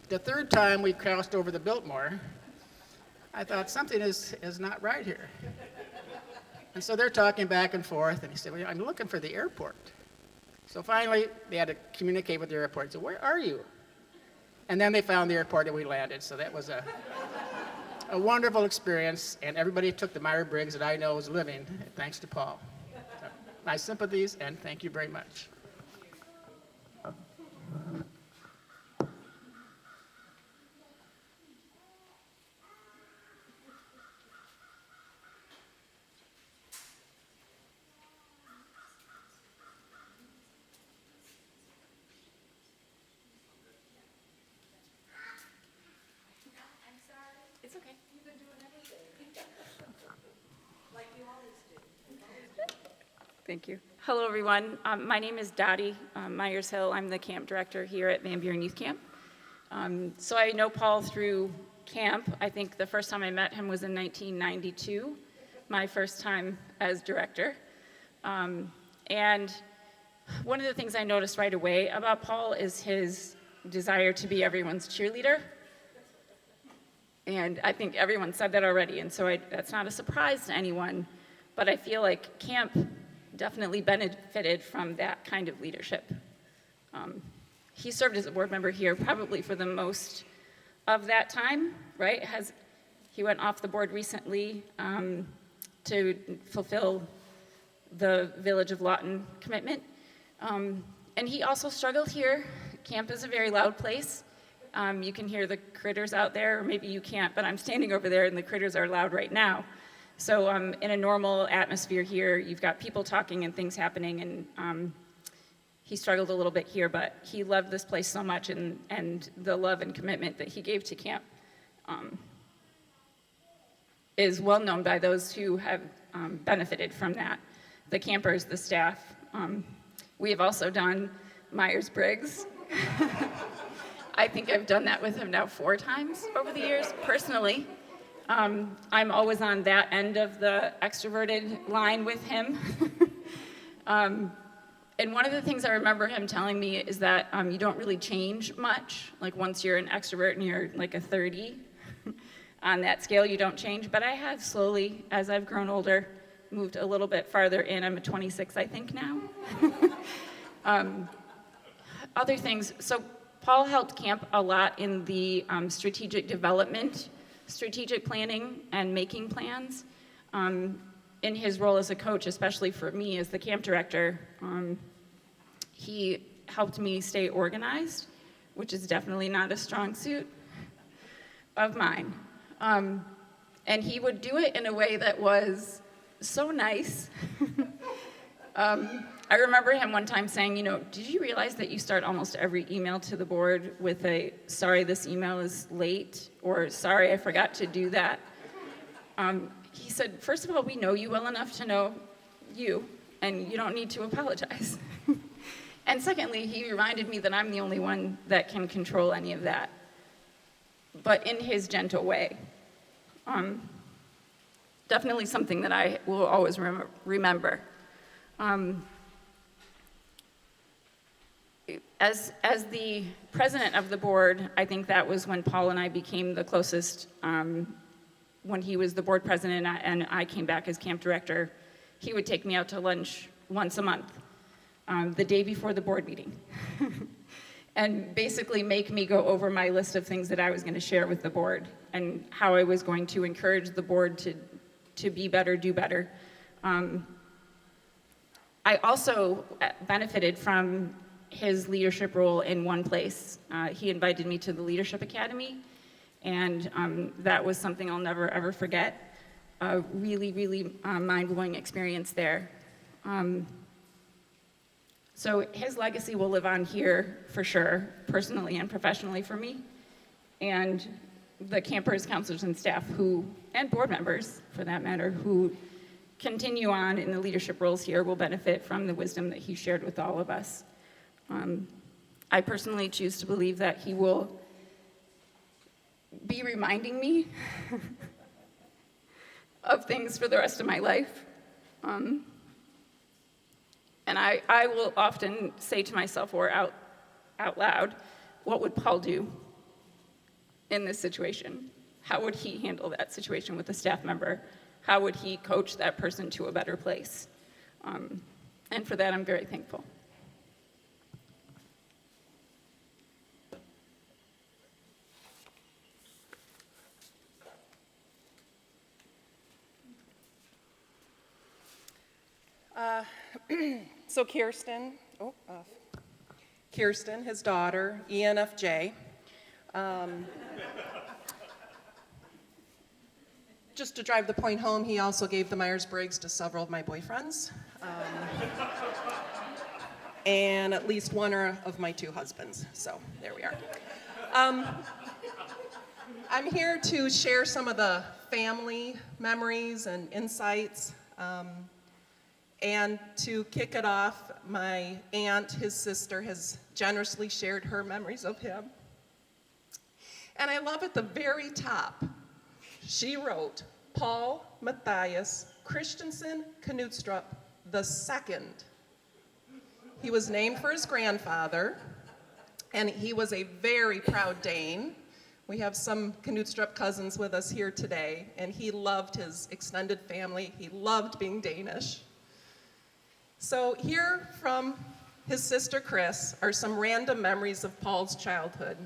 K: The third time we crossed over the Biltmore, I thought something is not right here. And so they're talking back and forth, and he said, well, I'm looking for the airport. So finally, they had to communicate with the airport. So where are you? And then they found the airport and we landed. So that was a wonderful experience, and everybody took the Myer-Briggs that I know was living, thanks to Paul. So, my sympathies, and thank you very much.
B: It's okay. You've been doing everything. Like you always do. Thank you. Hello, everyone. My name is Dottie Myer-Hill. I'm the camp director here at Buren Youth Camp. So I know Paul through camp. I think the first time I met him was in 1992, my first time as director. And one of the things I noticed right away about Paul is his desire to be everyone's cheerleader. And I think everyone said that already, and so that's not a surprise to anyone, but I feel like camp definitely benefited from that kind of leadership. He served as a board member here probably for the most of that time, right? He went off the board recently to fulfill the Village of Lawton commitment. And he also struggled here. Camp is a very loud place. You can hear the critters out there, or maybe you can't, but I'm standing over there and the critters are loud right now. So in a normal atmosphere here, you've got people talking and things happening, and he struggled a little bit here, but he loved this place so much, and the love and commitment that he gave to camp is well known by those who have benefited from that, the campers, the staff. We have also done Myers-Briggs. I think I've done that with him now 4 times over the years, personally. I'm always on that end of the extroverted line with him. And one of the things I remember him telling me is that you don't really change much. Like once you're an extrovert and you're like a 30, on that scale you don't change. But I have slowly, as I've grown older, moved a little bit farther in. I'm a 26, I think, now. Other things, so Paul helped camp a lot in the strategic development, strategic planning, and making plans. In his role as a coach, especially for me as the camp director, he helped me stay organized, which is definitely not a strong suit of mine. And he would do it in a way that was so nice.
L: I remember him one time saying, did you realize that you start almost every email to the board with a, sorry, this email is late, or sorry, I forgot to do that. He said, first of all, we know you well enough to know you, and you don't need to apologize. And secondly, he reminded me that I'm the only one that can control any of that, but in his gentle way. Definitely something that I will always remember. As the president of the board, I think that was when Paul and I became the closest. When he was the board president and I came back as camp director, he would take me out to lunch once a month, the day before the board meeting, and basically make me go over my list of things that I was going to share with the board and how I was going to encourage the board to be better, do better. I also benefited from his leadership role in one place. He invited me to the Leadership Academy, and that was something I'll never, ever forget. A really, really mind-blowing experience there. So his legacy will live on here for sure, personally and professionally for me. And the campers, counselors, and staff and board members, for that matter, who continue on in the leadership roles here will benefit from the wisdom that he shared with all of us. I personally choose to believe that he will be reminding me of things for the rest of my life. And I will often say to myself or out loud, what would Paul do in this situation? How would he handle that situation with a staff member? How would he coach that person to a better place? And for that, I'm very thankful.
D: So Kiersten, his daughter, ENFJ, just to drive the point home, he also gave the Myers-Briggs to several of my boyfriends, and at least one of my 2 husbands, so there we are. I'm here to share some of the family memories and insights. And to kick it off, my aunt, his sister, has generously shared her memories of him. And I love at the very top, she wrote, Paul Mathias Christensen Knudstrup II. He was named for his grandfather, and he was a very proud Dane. We have some Knudstrup cousins with us here today, and he loved his extended family. He loved being Danish. So here from his sister Chris are some random memories of Paul's childhood.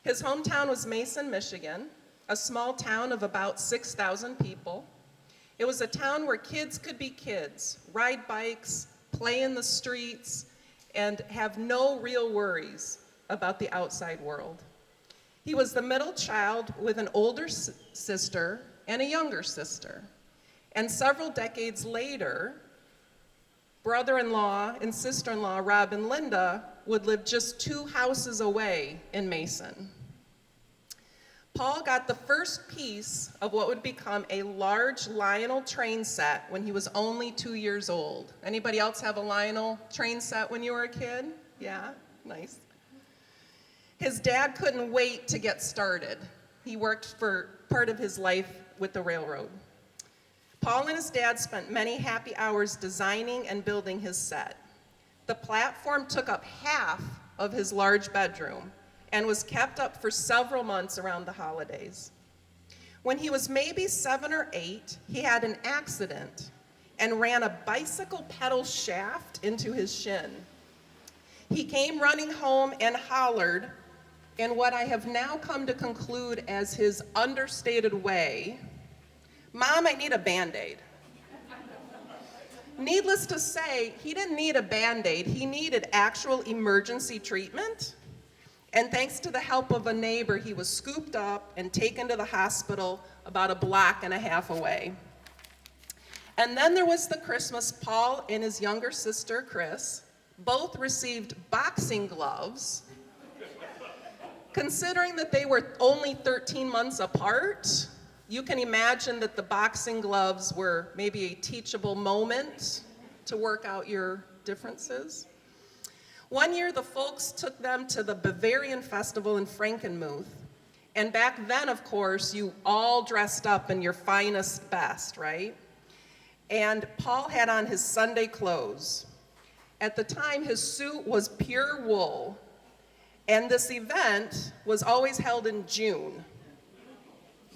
D: His hometown was Mason, Michigan, a small town of about 6,000 people. It was a town where kids could be kids, ride bikes, play in the streets, and have no real worries about the outside world. He was the middle child with an older sister and a younger sister. And several decades later, brother-in-law and sister-in-law, Rob and Linda, would live just 2 houses away in Mason. Paul got the first piece of what would become a large Lionel train set when he was only 2 years old. Anybody else have a Lionel train set when you were a kid? Yeah, nice. His dad couldn't wait to get started. He worked for part of his life with the railroad. Paul and his dad spent many happy hours designing and building his set. The platform took up half of his large bedroom and was kept up for several months around the holidays. When he was maybe 7 or 8, he had an accident and ran a bicycle pedal shaft into his shin. He came running home and hollered in what I have now come to conclude as his understated way, "Mom, I need a Band-Aid." Needless to say, he didn't need a Band-Aid. He needed actual emergency treatment. And thanks to the help of a neighbor, he was scooped up and taken to the hospital about 1.5 blocks away. And then there was the Christmas Paul and his younger sister, Chris, both received boxing gloves. Considering that they were only 13 months apart, you can imagine that the boxing gloves were maybe a teachable moment to work out your differences. One year, the folks took them to the Bavarian Festival in Frankenmuth. And back then, of course, you all dressed up in your finest best, right? And Paul had on his Sunday clothes. At the time, his suit was pure wool. And this event was always held in June.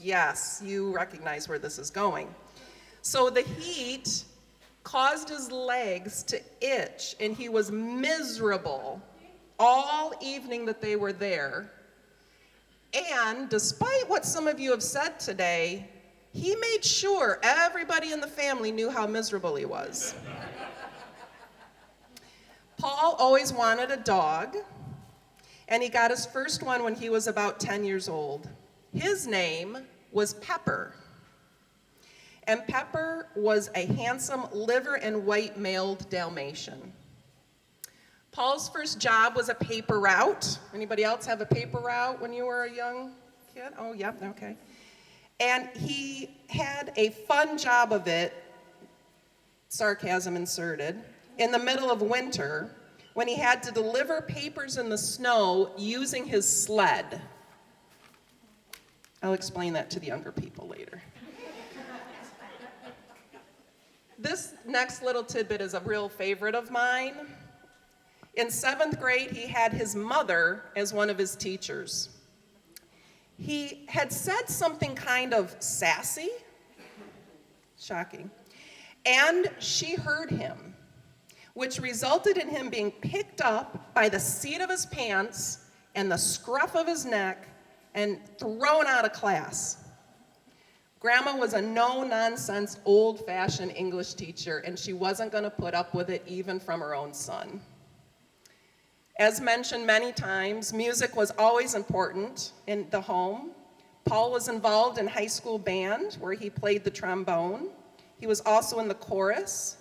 D: Yes, you recognize where this is going. So the heat caused his legs to itch, and he was miserable all evening that they were there. And despite what some of you have said today, he made sure everybody in the family knew how miserable he was. Paul always wanted a dog, and he got his first one when he was about 10 years old. His name was Pepper. And Pepper was a handsome liver and white mailed Dalmatian. Paul's first job was a paper route. Anybody else have a paper route when you were a young kid? Oh, yeah, okay. And he had a fun job of it, sarcasm inserted, in the middle of winter when he had to deliver papers in the snow using his sled. I'll explain that to the younger people later. This next little tidbit is a real favorite of mine. In 7th grade, he had his mother as one of his teachers. He had said something kind of sassy, shocking, and she heard him, which resulted in him being picked up by the seat of his pants and the scruff of his neck and thrown out of class. Grandma was a no-nonsense, old-fashioned English teacher, and she wasn't going to put up with it even from her own son. As mentioned many times, music was always important in the home. Paul was involved in high school band, where he played the trombone. He was also in the chorus.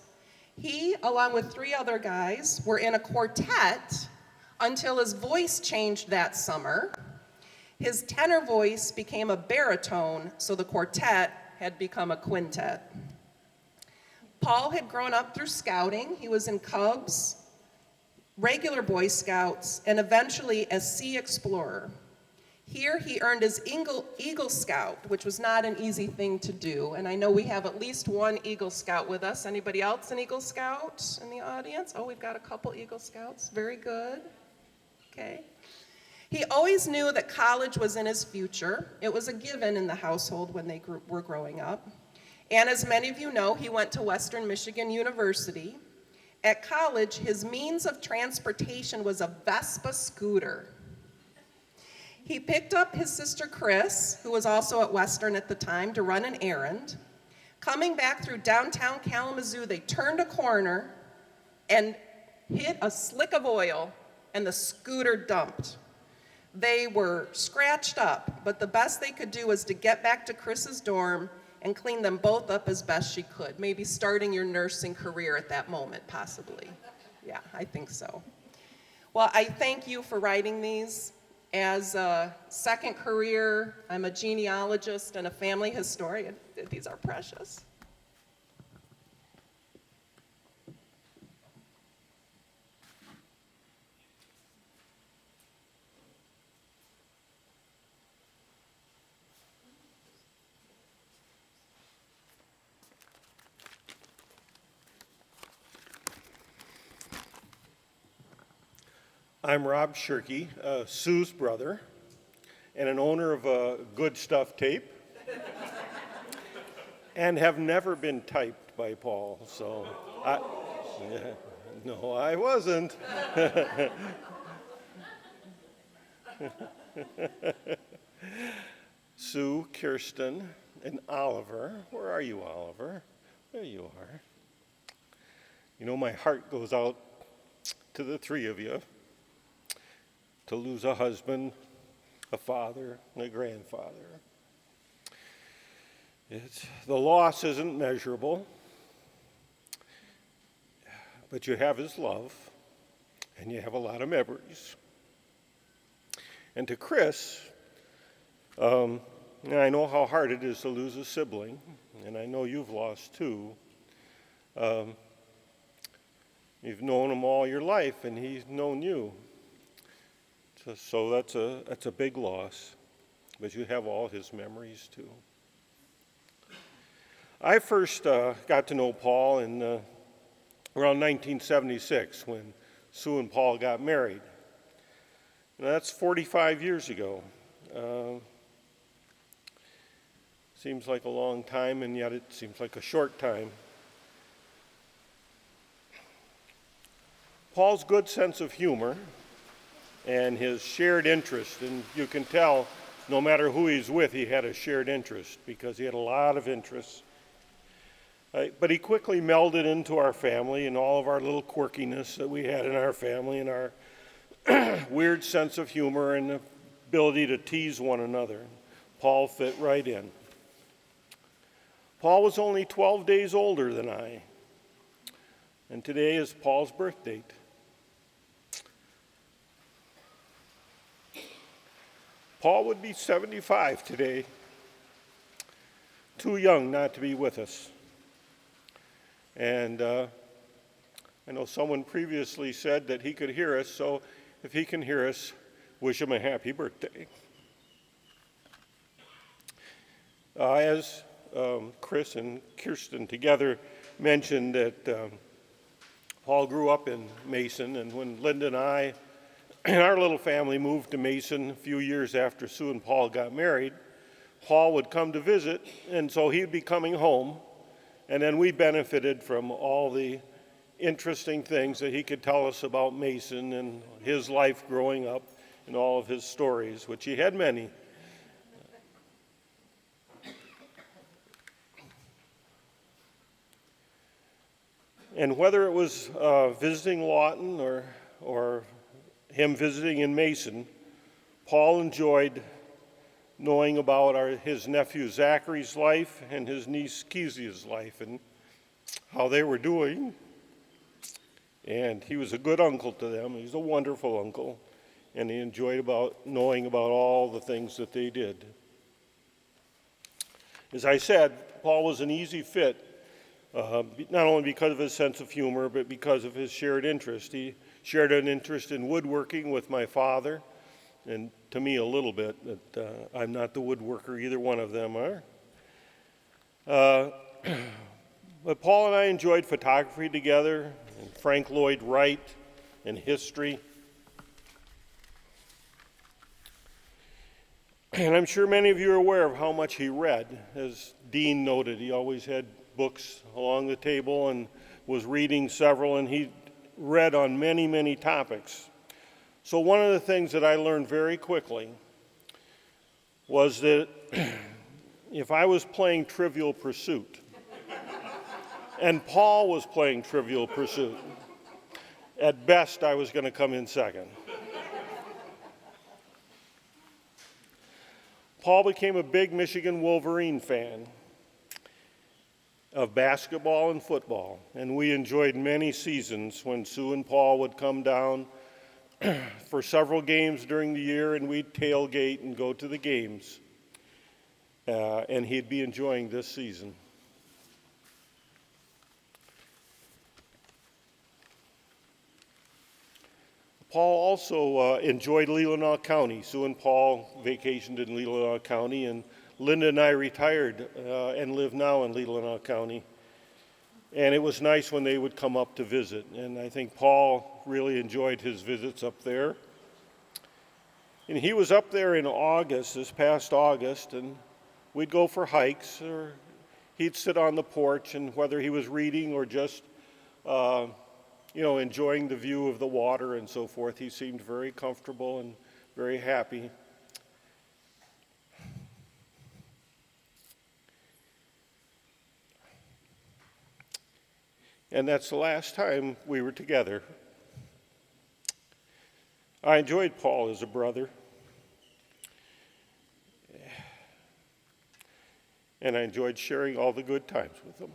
D: He, along with 3 other guys, were in a quartet until his voice changed that summer. His tenor voice became a baritone, so the quartet had become a quintet. Paul had grown up through scouting. He was in Cubs, regular Boy Scouts, and eventually a Sea Explorer. Here he earned his Eagle Scout, which was not an easy thing to do. And I know we have at least one Eagle Scout with us. Anybody else an Eagle Scout in the audience? Oh, we've got a couple Eagle Scouts. Very good. Okay. He always knew that college was in his future. It was a given in the household when they were growing up. And as many of you know, he went to Western Michigan University. At college, his means of transportation was a Vespa scooter. He picked up his sister Chris, who was also at Western at the time, to run an errand. Coming back through downtown Kalamazoo, they turned a corner and hit a slick of oil, and the scooter dumped. They were scratched up, but the best they could do was to get back to Chris's dorm and clean them both up as best she could, maybe starting your nursing career at that moment, possibly. Yeah, I think so. Well, I thank you for writing these. As a second career, I'm a genealogist and a family historian. These are precious.
M: I'm Rob Shirkey, Sue's brother, and an owner of a Good Stuff tape, and have never been typed by Paul, so no, I wasn't. Sue, Kiersten, and Oliver. Where are you, Oliver? There you are. You know, my heart goes out to the 3 of you. To lose a husband, a father, and a grandfather. The loss isn't measurable, but you have his love, and you have a lot of memories. And to Chris, I know how hard it is to lose a sibling, and I know you've lost too. You've known him all your life, and he's known you. So that's a big loss, but you have all his memories too. I first got to know Paul in around 1976 when Sue and Paul got married. And that's 45 years ago. Seems like a long time, and yet it seems like a short time. Paul's good sense of humor and his shared interest, and you can tell no matter who he's with, he had a shared interest because he had a lot of interests. But he quickly melded into our family and all of our little quirkiness that we had in our family and our weird sense of humor and ability to tease one another. Paul fit right in. Paul was only 12 days older than I, and today is Paul's birth date. Paul would be 75 today, too young not to be with us. And I know someone previously said that he could hear us, so if he can hear us, wish him a happy birthday. As Chris and Kiersten together mentioned that Paul grew up in Mason, and when Linda and I and our little family moved to Mason a few years after Sue and Paul got married, Paul would come to visit, and so he'd be coming home, and then we benefited from all the interesting things that he could tell us about Mason and his life growing up and all of his stories, which he had many. And whether it was visiting Lawton or him visiting in Mason, Paul enjoyed knowing about his nephew Zachary's life and his niece Kezia's life and how they were doing. And he was a good uncle to them. He's a wonderful uncle, and he enjoyed knowing about all the things that they did. As I said, Paul was an easy fit, not only because of his sense of humor, but because of his shared interest. He shared an interest in woodworking with my father, and to me a little bit, but I'm not the woodworker, either one of them are. But Paul and I enjoyed photography together, and Frank Lloyd Wright, and history. And I'm sure many of you are aware of how much he read. As Dean noted, he always had books along the table and was reading several, and he read on many, many topics. So one of the things that I learned very quickly was that if I was playing Trivial Pursuit and Paul was playing Trivial Pursuit, at best I was going to come in second. Paul became a big Michigan Wolverine fan of basketball and football, and we enjoyed many seasons when Sue and Paul would come down for several games during the year, and we'd tailgate and go to the games, and he'd be enjoying this season. Paul also enjoyed Leelanau County. Sue and Paul vacationed in Leelanau County, and Linda and I retired and live now in Leelanau County. And it was nice when they would come up to visit. And I think Paul really enjoyed his visits up there. And he was up there in August, this past August, and we'd go for hikes, or he'd sit on the porch, and whether he was reading or just enjoying the view of the water and so forth, he seemed very comfortable and very happy. And that's the last time we were together. I enjoyed Paul as a brother. And I enjoyed sharing all the good times with him.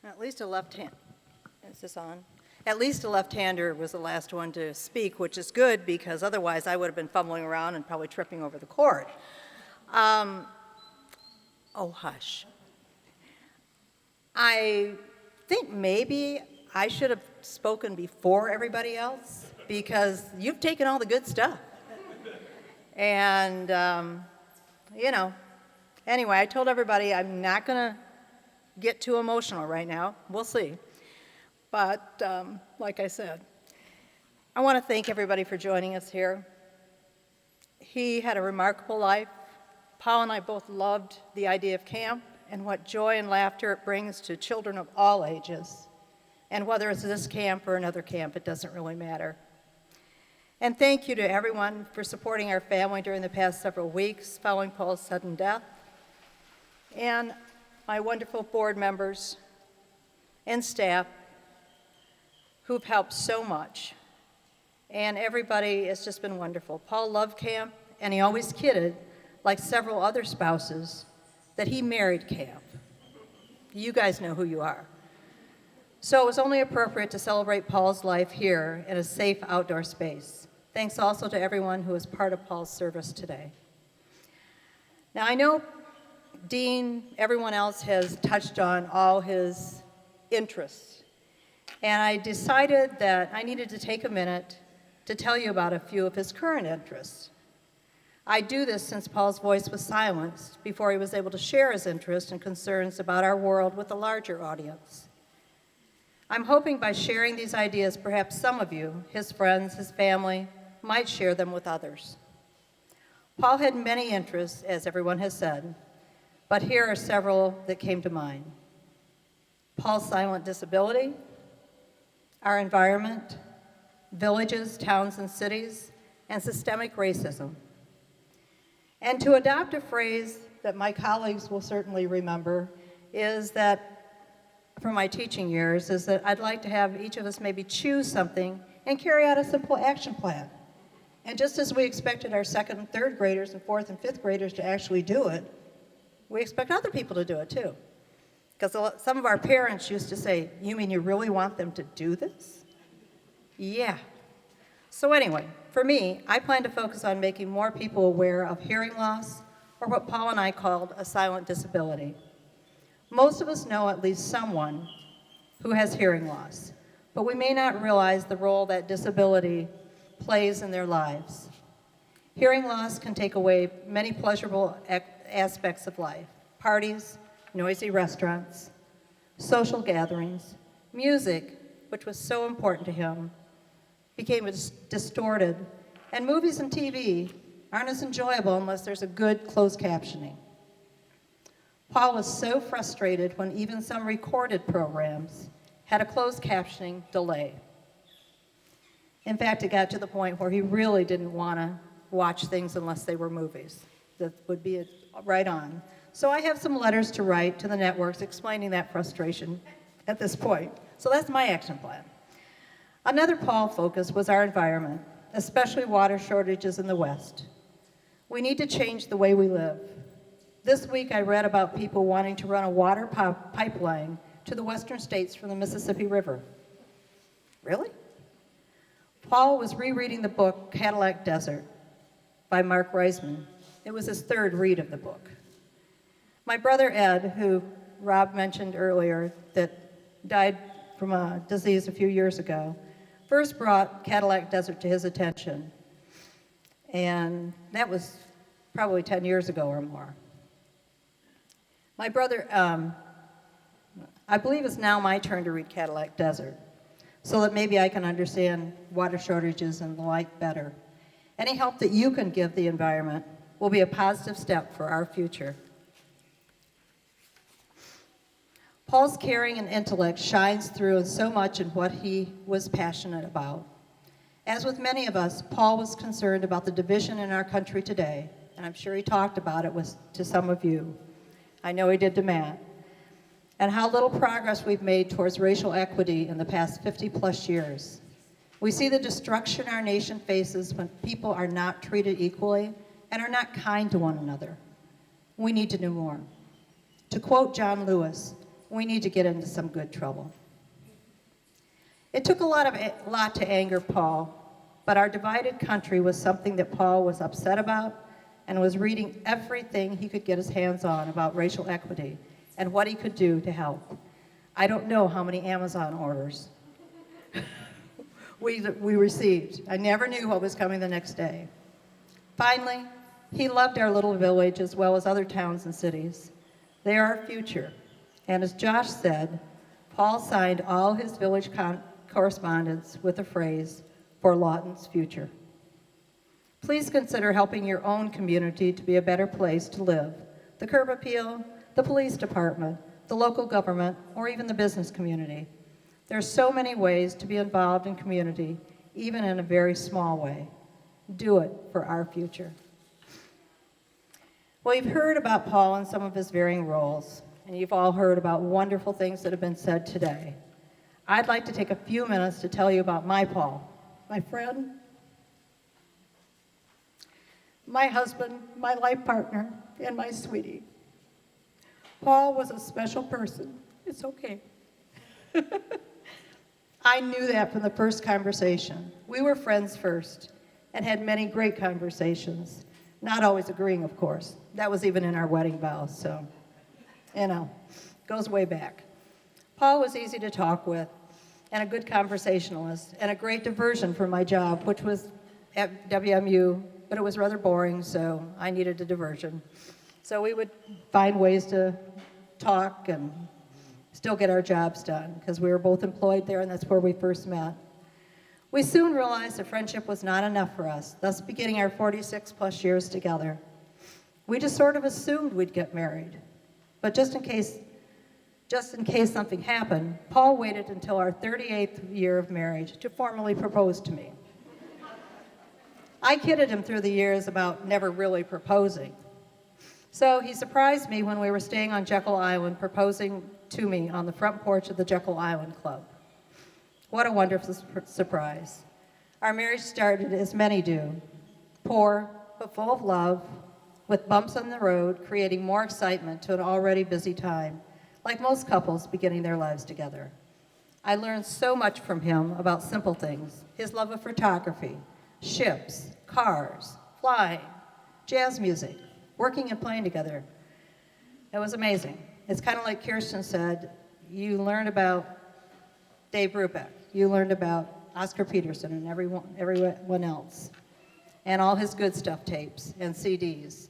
N: At least a left-hand, is this on? At least a left-hander was the last one to speak, which is good because otherwise I would have been fumbling around and probably tripping over the cord. Oh, hush. I think maybe I should have spoken before everybody else because you've taken all the good stuff. And, anyway, I told everybody I'm not going to get too emotional right now. We'll see. But like I said, I want to thank everybody for joining us here. He had a remarkable life. Paul and I both loved the idea of camp and what joy and laughter it brings to children of all ages. And whether it's this camp or another camp, it doesn't really matter. And thank you to everyone for supporting our family during the past several weeks following Paul's sudden death. And my wonderful board members and staff who've helped so much. And everybody has just been wonderful. Paul loved camp, and he always kidded, like several other spouses, that he married camp. You guys know who you are. So it was only appropriate to celebrate Paul's life here in a safe outdoor space. Thanks also to everyone who was part of Paul's service today. Now I know Dean, everyone else has touched on all his interests. And I decided that I needed to take a minute to tell you about a few of his current interests. I do this since Paul's voice was silenced before he was able to share his interests and concerns about our world with a larger audience. I'm hoping by sharing these ideas, perhaps some of you, his friends, his family, might share them with others. Paul had many interests, as everyone has said, but here are several that came to mind. Paul's silent disability, our environment, villages, towns, and cities, and systemic racism. And to adopt a phrase that my colleagues will certainly remember is that, from my teaching years, is that I'd like to have each of us maybe choose something and carry out a simple action plan. And just as we expected our second and third graders and fourth and fifth graders to actually do it, we expect other people to do it too. Because some of our parents used to say, "You mean you really want them to do this?" Yeah. So anyway, for me, I plan to focus on making more people aware of hearing loss, or what Paul and I called a silent disability. Most of us know at least someone who has hearing loss, but we may not realize the role that disability plays in their lives. Hearing loss can take away many pleasurable aspects of life: parties, noisy restaurants, social gatherings, music, which was so important to him, became distorted, and movies and TV aren't as enjoyable unless there's a good closed captioning. Paul was so frustrated when even some recorded programs had a closed captioning delay. In fact, it got to the point where he really didn't want to watch things unless they were movies. That would be right on. So I have some letters to write to the networks explaining that frustration at this point. So that's my action plan. Another Paul focus was our environment, especially water shortages in the West. We need to change the way we live. This week I read about people wanting to run a water pipeline to the western states from the Mississippi River. Really? Paul was rereading the book Cadillac Desert by Mark Reisman. It was his third read of the book. My brother Ed, who Rob mentioned earlier, that died from a disease a few years ago, first brought Cadillac Desert to his attention. And that was probably 10 years ago or more. My brother, I believe it's now my turn to read Cadillac Desert, so that maybe I can understand water shortages and the like better. Any help that you can give the environment will be a positive step for our future. Paul's caring and intellect shines through in so much in what he was passionate about. As with many of us, Paul was concerned about the division in our country today, and I'm sure he talked about it to some of you. I know he did to Matt. And how little progress we've made towards racial equity in the past 50-plus years. We see the destruction our nation faces when people are not treated equally and are not kind to one another. We need to do more. To quote John Lewis, we need to get into some good trouble. It took a lot to anger Paul, but our divided country was something that Paul was upset about and was reading everything he could get his hands on about racial equity and what he could do to help. I don't know how many Amazon orders we received. I never knew what was coming the next day. Finally, he loved our little village as well as other towns and cities. They are our future. And as Josh said, Paul signed all his village correspondence with the phrase, "For Lawton's future." Please consider helping your own community to be a better place to live. The curb appeal, the police department, the local government, or even the business community. There are so many ways to be involved in community, even in a very small way. Do it for our future. Well, you've heard about Paul and some of his varying roles, and you've all heard about wonderful things that have been said today. I'd like to take a few minutes to tell you about my Paul, my friend, my husband, my life partner, and my sweetie. Paul was a special person. It's okay. I knew that from the first conversation. We were friends first and had many great conversations, not always agreeing, of course. That was even in our wedding vows, so, goes way back. Paul was easy to talk with and a good conversationalist and a great diversion for my job, which was at WMU, but it was rather boring, so I needed a diversion. So we would find ways to talk and still get our jobs done, because we were both employed there, and that's where we first met. We soon realized that friendship was not enough for us, thus beginning our 46-plus years together. We just sort of assumed we'd get married. But just in case something happened, Paul waited until our 38th year of marriage to formally propose to me. I kidded him through the years about never really proposing. So he surprised me when we were staying on Jekyll Island, proposing to me on the front porch of the Jekyll Island Club. What a wonderful surprise. Our marriage started as many do, poor but full of love, with bumps on the road, creating more excitement to an already busy time, like most couples beginning their lives together. I learned so much from him about simple things, his love of photography, ships, cars, flying, jazz music, working and playing together. It was amazing. It's kind of like Kiersten said, you learn about Dave Brubeck, you learned about Oscar Peterson and everyone else, and all his good stuff tapes and CDs.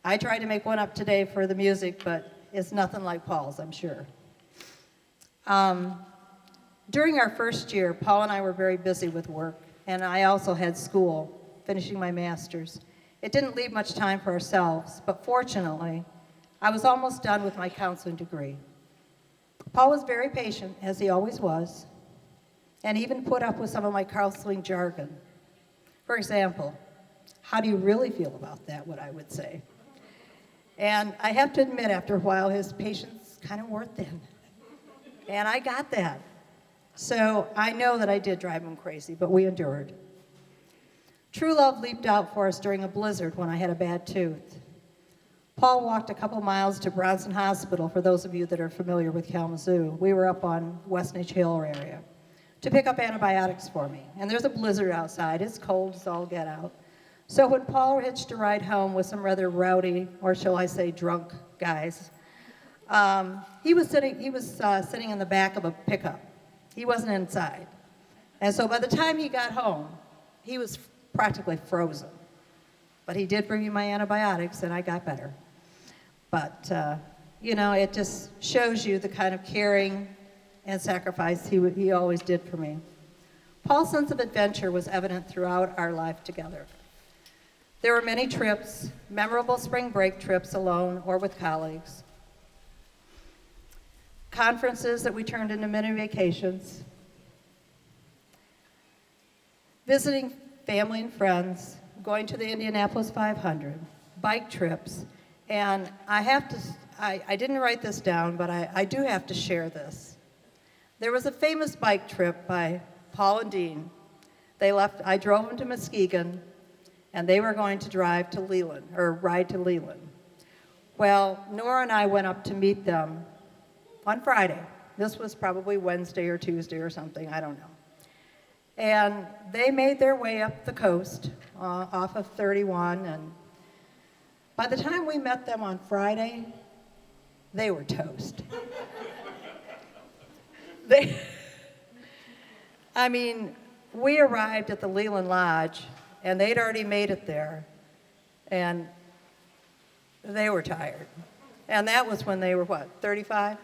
N: I tried to make one up today for the music, but it's nothing like Paul's, I'm sure. During our first year, Paul and I were very busy with work, and I also had school, finishing my master's. It didn't leave much time for ourselves, but fortunately, I was almost done with my counseling degree. Paul was very patient, as he always was, and even put up with some of my counseling jargon. For example, how do you really feel about that, what I would say? And I have to admit, after a while, his patience kind of wore thin. And I got that. So I know that I did drive him crazy, but we endured. True love leaped out for us during a blizzard when I had a bad tooth. Paul walked a couple miles to Bronson Hospital, for those of you that are familiar with Kalamazoo. We were up on West Magee area, to pick up antibiotics for me. And there's a blizzard outside. It's cold as all get out. So when Paul hitched a ride home with some rather rowdy, or shall I say drunk guys, he was sitting in the back of a pickup. He wasn't inside. And so by the time he got home, he was practically frozen. But he did bring me my antibiotics, and I got better. But, it just shows you the kind of caring and sacrifice he always did for me. Paul's sense of adventure was evident throughout our life together. There were many trips, memorable spring break trips alone or with colleagues, conferences that we turned into mini vacations, visiting family and friends, going to the Indianapolis 500, bike trips, and I didn't write this down, but I do have to share this. There was a famous bike trip by Paul and Dean. I drove them to Muskegon, and they were going to ride to Leland. Well, Nora and I went up to meet them on Friday. This was probably Wednesday or Tuesday or something, I don't know. And they made their way up the coast off of 31, and by the time we met them on Friday, they were toast. We arrived at the Leland Lodge, and they'd already made it there, and they were tired. And that was when they were, 35?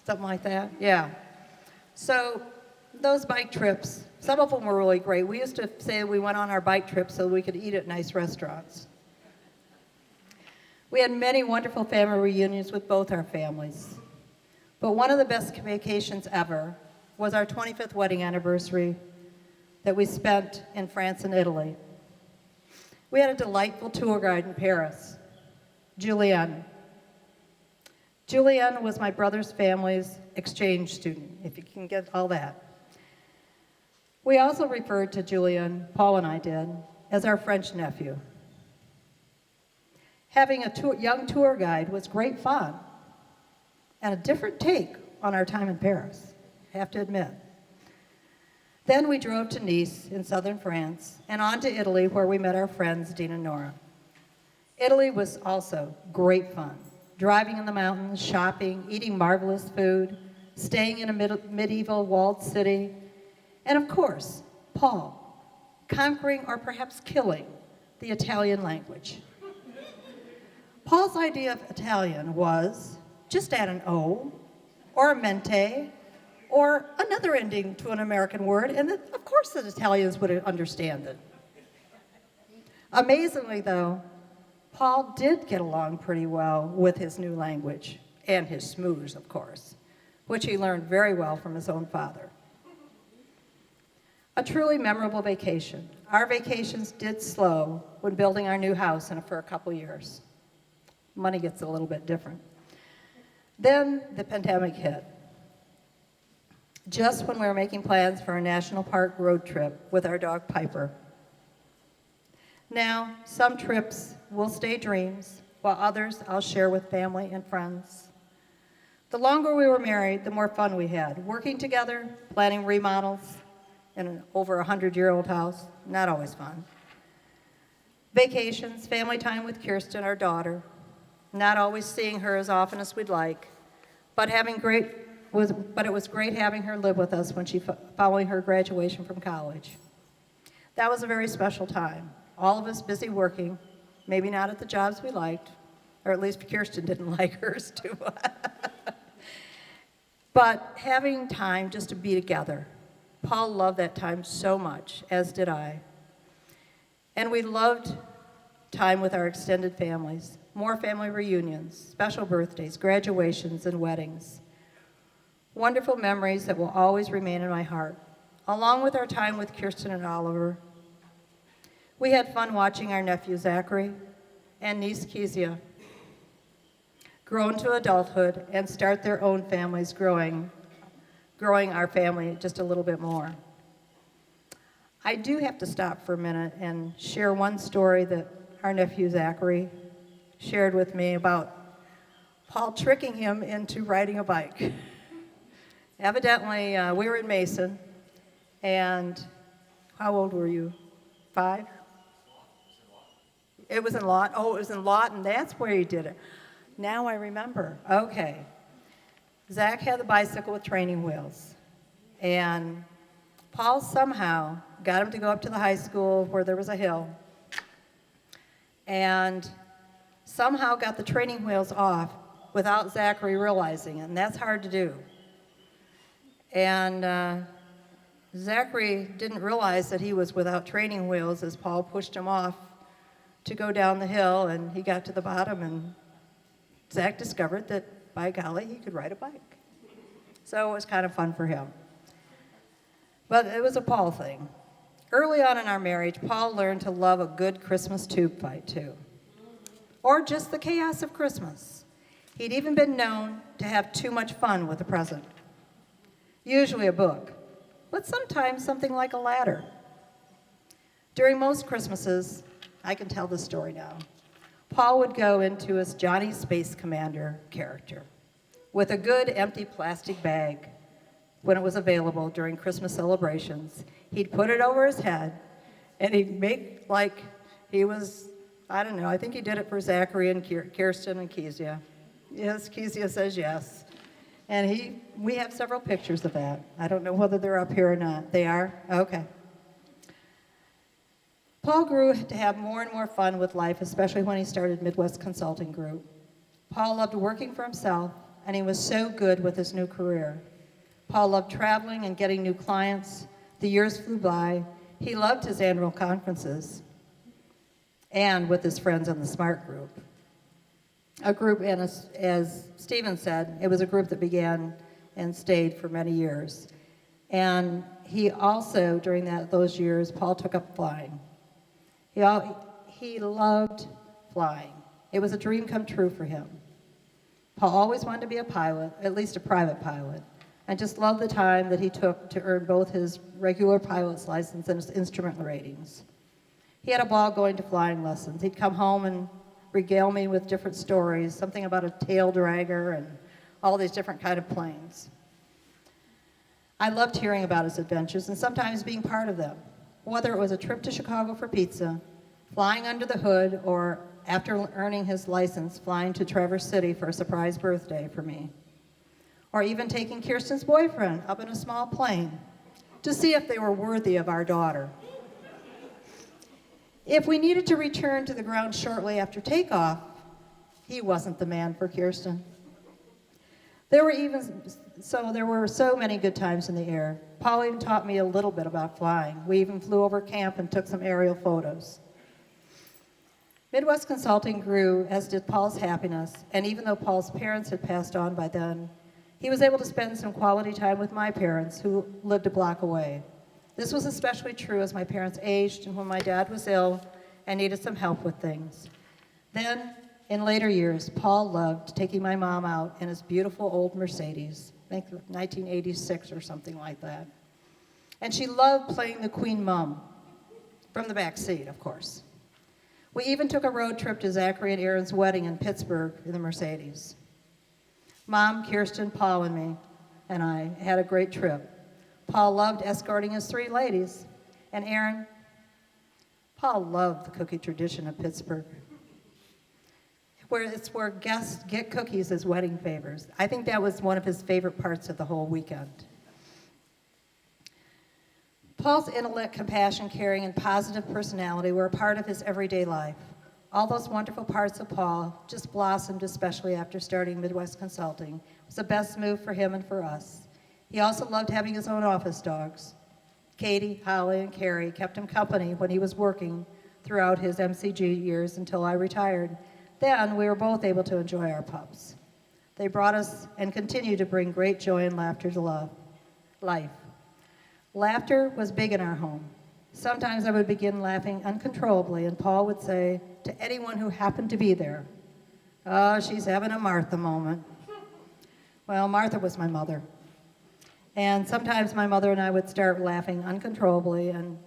N: Something like that? Yeah. So those bike trips, some of them were really great. We used to say we went on our bike trips so we could eat at nice restaurants. We had many wonderful family reunions with both our families. But one of the best vacations ever was our 25th wedding anniversary that we spent in France and Italy. We had a delightful tour guide in Paris, Julianne. Julianne was my brother's family's exchange student, if you can get all that. We also referred to Julianne, Paul and I did, as our French nephew. Having a young tour guide was great fun and a different take on our time in Paris, I have to admit. Then we drove to Nice in southern France and on to Italy, where we met our friends, Dean and Nora. Italy was also great fun. Driving in the mountains, shopping, eating marvelous food, staying in a medieval walled city, and of course, Paul, conquering or perhaps killing the Italian language. Paul's idea of Italian was just add an O, or a mente, or another ending to an American word, and of course the Italians would understand it. Amazingly, though, Paul did get along pretty well with his new language, and his schmoozers, of course, which he learned very well from his own father. A truly memorable vacation. Our vacations did slow when building our new house for a couple years. Money gets a little bit different. Then the pandemic hit. Just when we were making plans for a national park road trip with our dog Piper. Now, some trips will stay dreams, while others I'll share with family and friends. The longer we were married, the more fun we had. Working together, planning remodels in an over 100-year-old house, not always fun. Vacations, family time with Kiersten, our daughter, not always seeing her as often as we'd like, but it was great having her live with us following her graduation from college. That was a very special time. All of us busy working, maybe not at the jobs we liked, or at least Kiersten didn't like hers too. But having time just to be together. Paul loved that time so much, as did I. And we loved time with our extended families, more family reunions, special birthdays, graduations, and weddings. Wonderful memories that will always remain in my heart, along with our time with Kiersten and Oliver. We had fun watching our nephew Zachary and niece Kezia grow into adulthood and start their own families, growing our family just a little bit more. I do have to stop for a minute and share one story that our nephew Zachary shared with me about Paul tricking him into riding a bike. Evidently, we were in Mason, and how old were you? 5? It was in Lawton. Oh, it was in Lawton. That's where he did it. Now I remember. Okay. Zach had the bicycle with training wheels, and Paul somehow got him to go up to the high school where there was a hill, and somehow got the training wheels off without Zachary realizing it, and that's hard to do. And Zachary didn't realize that he was without training wheels as Paul pushed him off to go down the hill, and he got to the bottom, and Zach discovered that, by golly, he could ride a bike. So it was kind of fun for him. But it was a Paul thing. Early on in our marriage, Paul learned to love a good Christmas tube fight, too. Or just the chaos of Christmas. He'd even been known to have too much fun with a present. Usually a book, but sometimes something like a ladder. During most Christmases, I can tell this story now, Paul would go into his Johnny Space Commander character, with a good empty plastic bag when it was available during Christmas celebrations. He'd put it over his head, and he'd make like he was, I don't know, I think he did it for Zachary and Kiersten and Kezia. Yes, Kezia says yes. And we have several pictures of that. I don't know whether they're up here or not. They are? Okay. Paul grew to have more and more fun with life, especially when he started Midwest Consulting Group. Paul loved working for himself, and he was so good with his new career. Paul loved traveling and getting new clients. The years flew by. He loved his annual conferences and with his friends in the SMART group. A group, and as Stephen said, it was a group that began and stayed for many years. And he also, during those years, Paul took up flying. He loved flying. It was a dream come true for him. Paul always wanted to be a pilot, at least a private pilot, and just loved the time that he took to earn both his regular pilot's license and his instrument ratings. He had a ball going to flying lessons. He'd come home and regale me with different stories, something about a tail dragger and all these different kind of planes. I loved hearing about his adventures and sometimes being part of them, whether it was a trip to Chicago for pizza, flying under the hood, or after earning his license, flying to Traverse City for a surprise birthday for me, or even taking Kiersten's boyfriend up in a small plane to see if they were worthy of our daughter. If we needed to return to the ground shortly after takeoff, he wasn't the man for Kiersten. There were so many good times in the air. Paul even taught me a little bit about flying. We even flew over camp and took some aerial photos. Midwest Consulting grew, as did Paul's happiness, and even though Paul's parents had passed on by then, he was able to spend some quality time with my parents, who lived a block away. This was especially true as my parents aged and when my dad was ill and needed some help with things. Then, in later years, Paul loved taking my mom out in his beautiful old Mercedes, I think 1986 or something like that. And she loved playing the Queen Mum, from the back seat, of course. We even took a road trip to Zachary and Aaron's wedding in Pittsburgh in the Mercedes. Mom, Kiersten, Paul, and I had a great trip. Paul loved escorting his 3 ladies, and Aaron, Paul loved the cookie tradition of Pittsburgh, where guests get cookies as wedding favors. I think that was one of his favorite parts of the whole weekend. Paul's intellect, compassion, caring, and positive personality were a part of his everyday life. All those wonderful parts of Paul just blossomed, especially after starting Midwest Consulting. It was the best move for him and for us. He also loved having his own office dogs. Katie, Holly, and Carrie kept him company when he was working throughout his MCG years until I retired. Then we were both able to enjoy our pups. They brought us and continue to bring great joy and laughter to life. Laughter was big in our home. Sometimes I would begin laughing uncontrollably, and Paul would say to anyone who happened to be there, "Oh, she's having a Martha moment." Well, Martha was my mother. And sometimes my mother and I would start laughing uncontrollably, and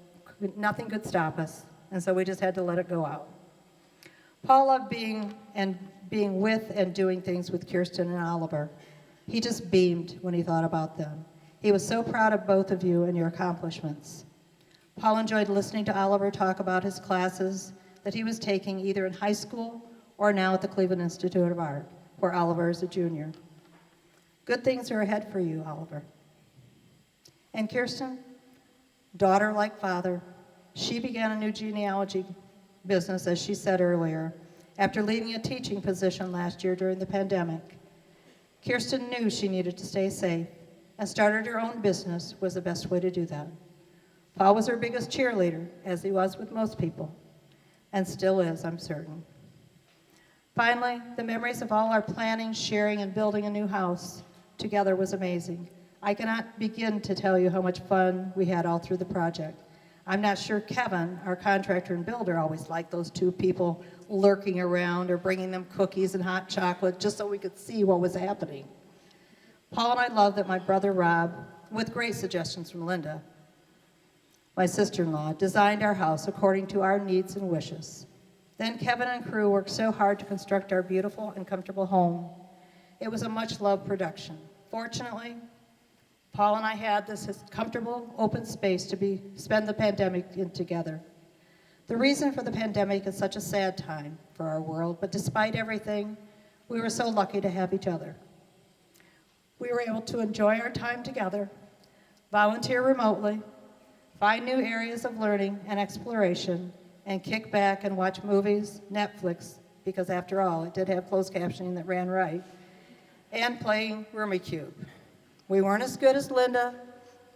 N: nothing could stop us, and so we just had to let it go out. Paul loved being with and doing things with Kiersten and Oliver. He just beamed when he thought about them. He was so proud of both of you and your accomplishments. Paul enjoyed listening to Oliver talk about his classes that he was taking either in high school or now at the Cleveland Institute of Art, where Oliver is a junior. Good things are ahead for you, Oliver. And Kiersten, daughter like father, she began a new genealogy business, as she said earlier, after leaving a teaching position last year during the pandemic. Kiersten knew she needed to stay safe, and started her own business was the best way to do that. Paul was her biggest cheerleader, as he was with most people, and still is, I'm certain. Finally, the memories of all our planning, sharing, and building a new house together was amazing. I cannot begin to tell you how much fun we had all through the project. I'm not sure Kevin, our contractor and builder, always liked those 2 people lurking around or bringing them cookies and hot chocolate just so we could see what was happening. Paul and I love that my brother Rob, with great suggestions from Linda, my sister-in-law, designed our house according to our needs and wishes. Then Kevin and crew worked so hard to construct our beautiful and comfortable home. It was a much-loved production. Fortunately, Paul and I had this comfortable, open space to spend the pandemic in together. The reason for the pandemic is such a sad time for our world, but despite everything, we were so lucky to have each other. We were able to enjoy our time together, volunteer remotely, find new areas of learning and exploration, and kick back and watch movies, Netflix, because after all, it did have closed captioning that ran right, and playing Rummikub. We weren't as good as Linda,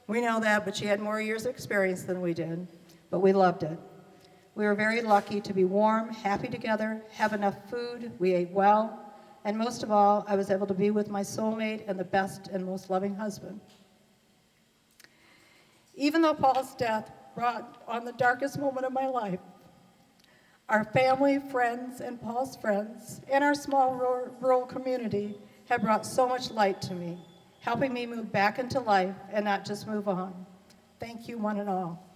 N: we know that, but she had more years of experience than we did, but we loved it. We were very lucky to be warm, happy together, have enough food, we ate well, and most of all, I was able to be with my soulmate and the best and most loving husband. Even though Paul's death brought on the darkest moment of my life, our family, friends, and Paul's friends, and our small rural community have brought so much light to me, helping me move back into life and not just move on. Thank you, one and all.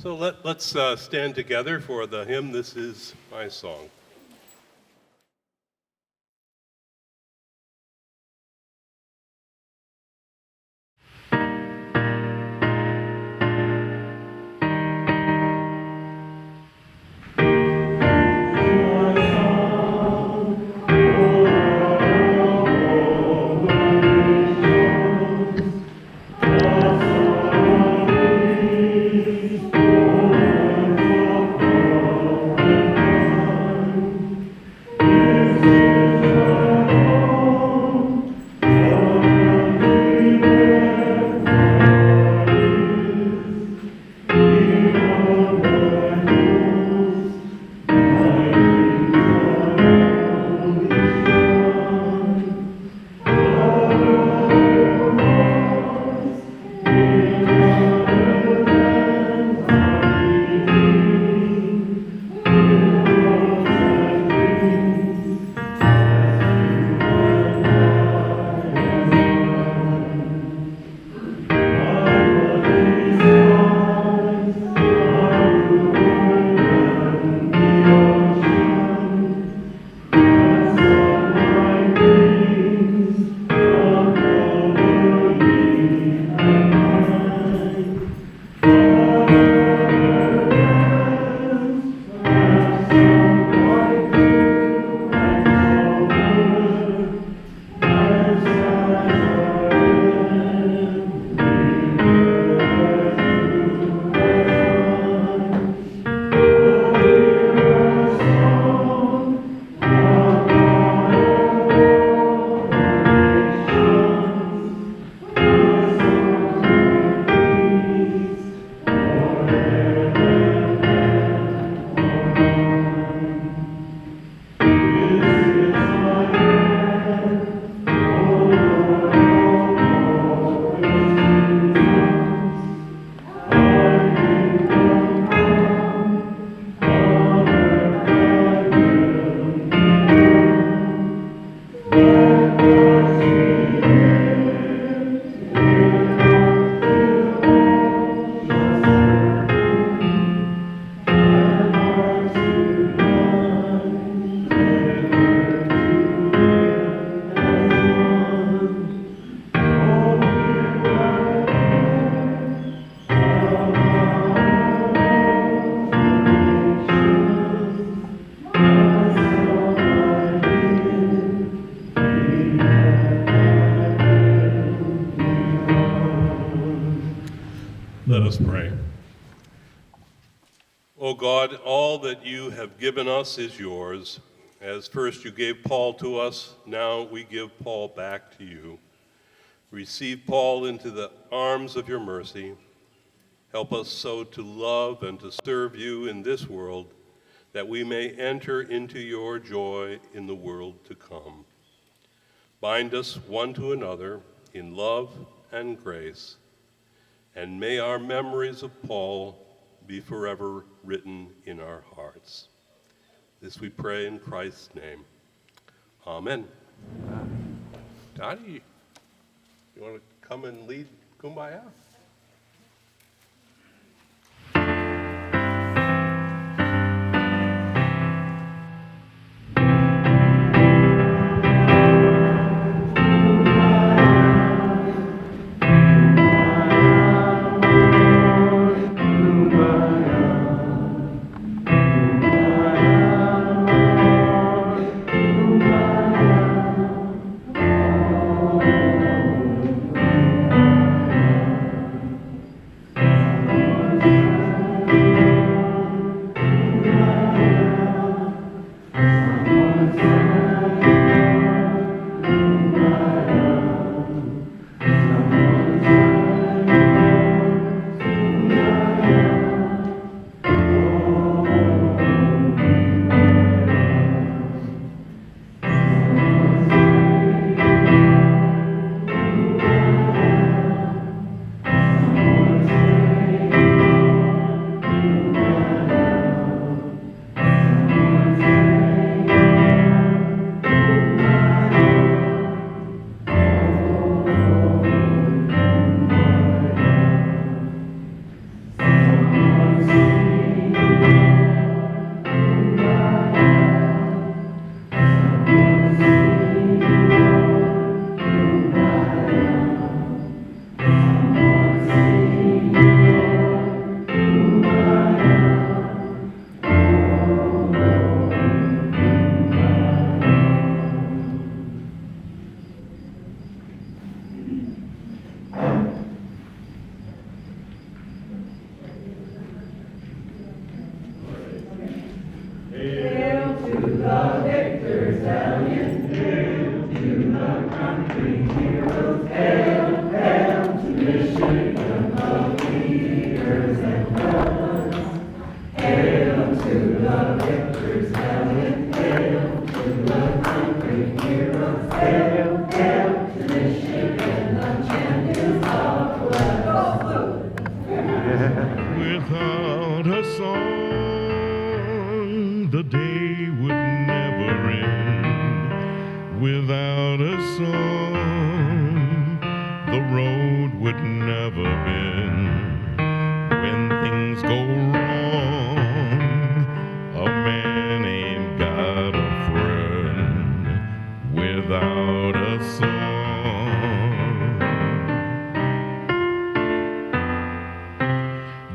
A: So let's stand together for the hymn, This Is My Song.
E: Oh,
A: Let us pray. O God, all that you have given us is yours. As first you gave Paul to us, now we give Paul back to you. Receive Paul into the arms of your mercy. Help us so to love and to serve you in this world, that we may enter into your joy in the world to come. Bind us one to another in love and grace, and may our memories of Paul be forever written in our hearts. This we pray in Christ's name. Amen. Dottie, you want to come and lead Kumbaya?
E: Without a song, the day would never end. Without a song, the road would never bend. When things go wrong, a man ain't got a friend. Without a song.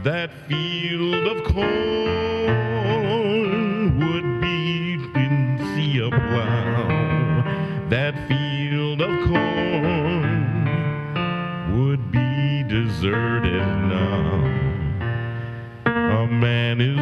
E: That field of corn would be see a plow. That field of corn would be deserted now. A man is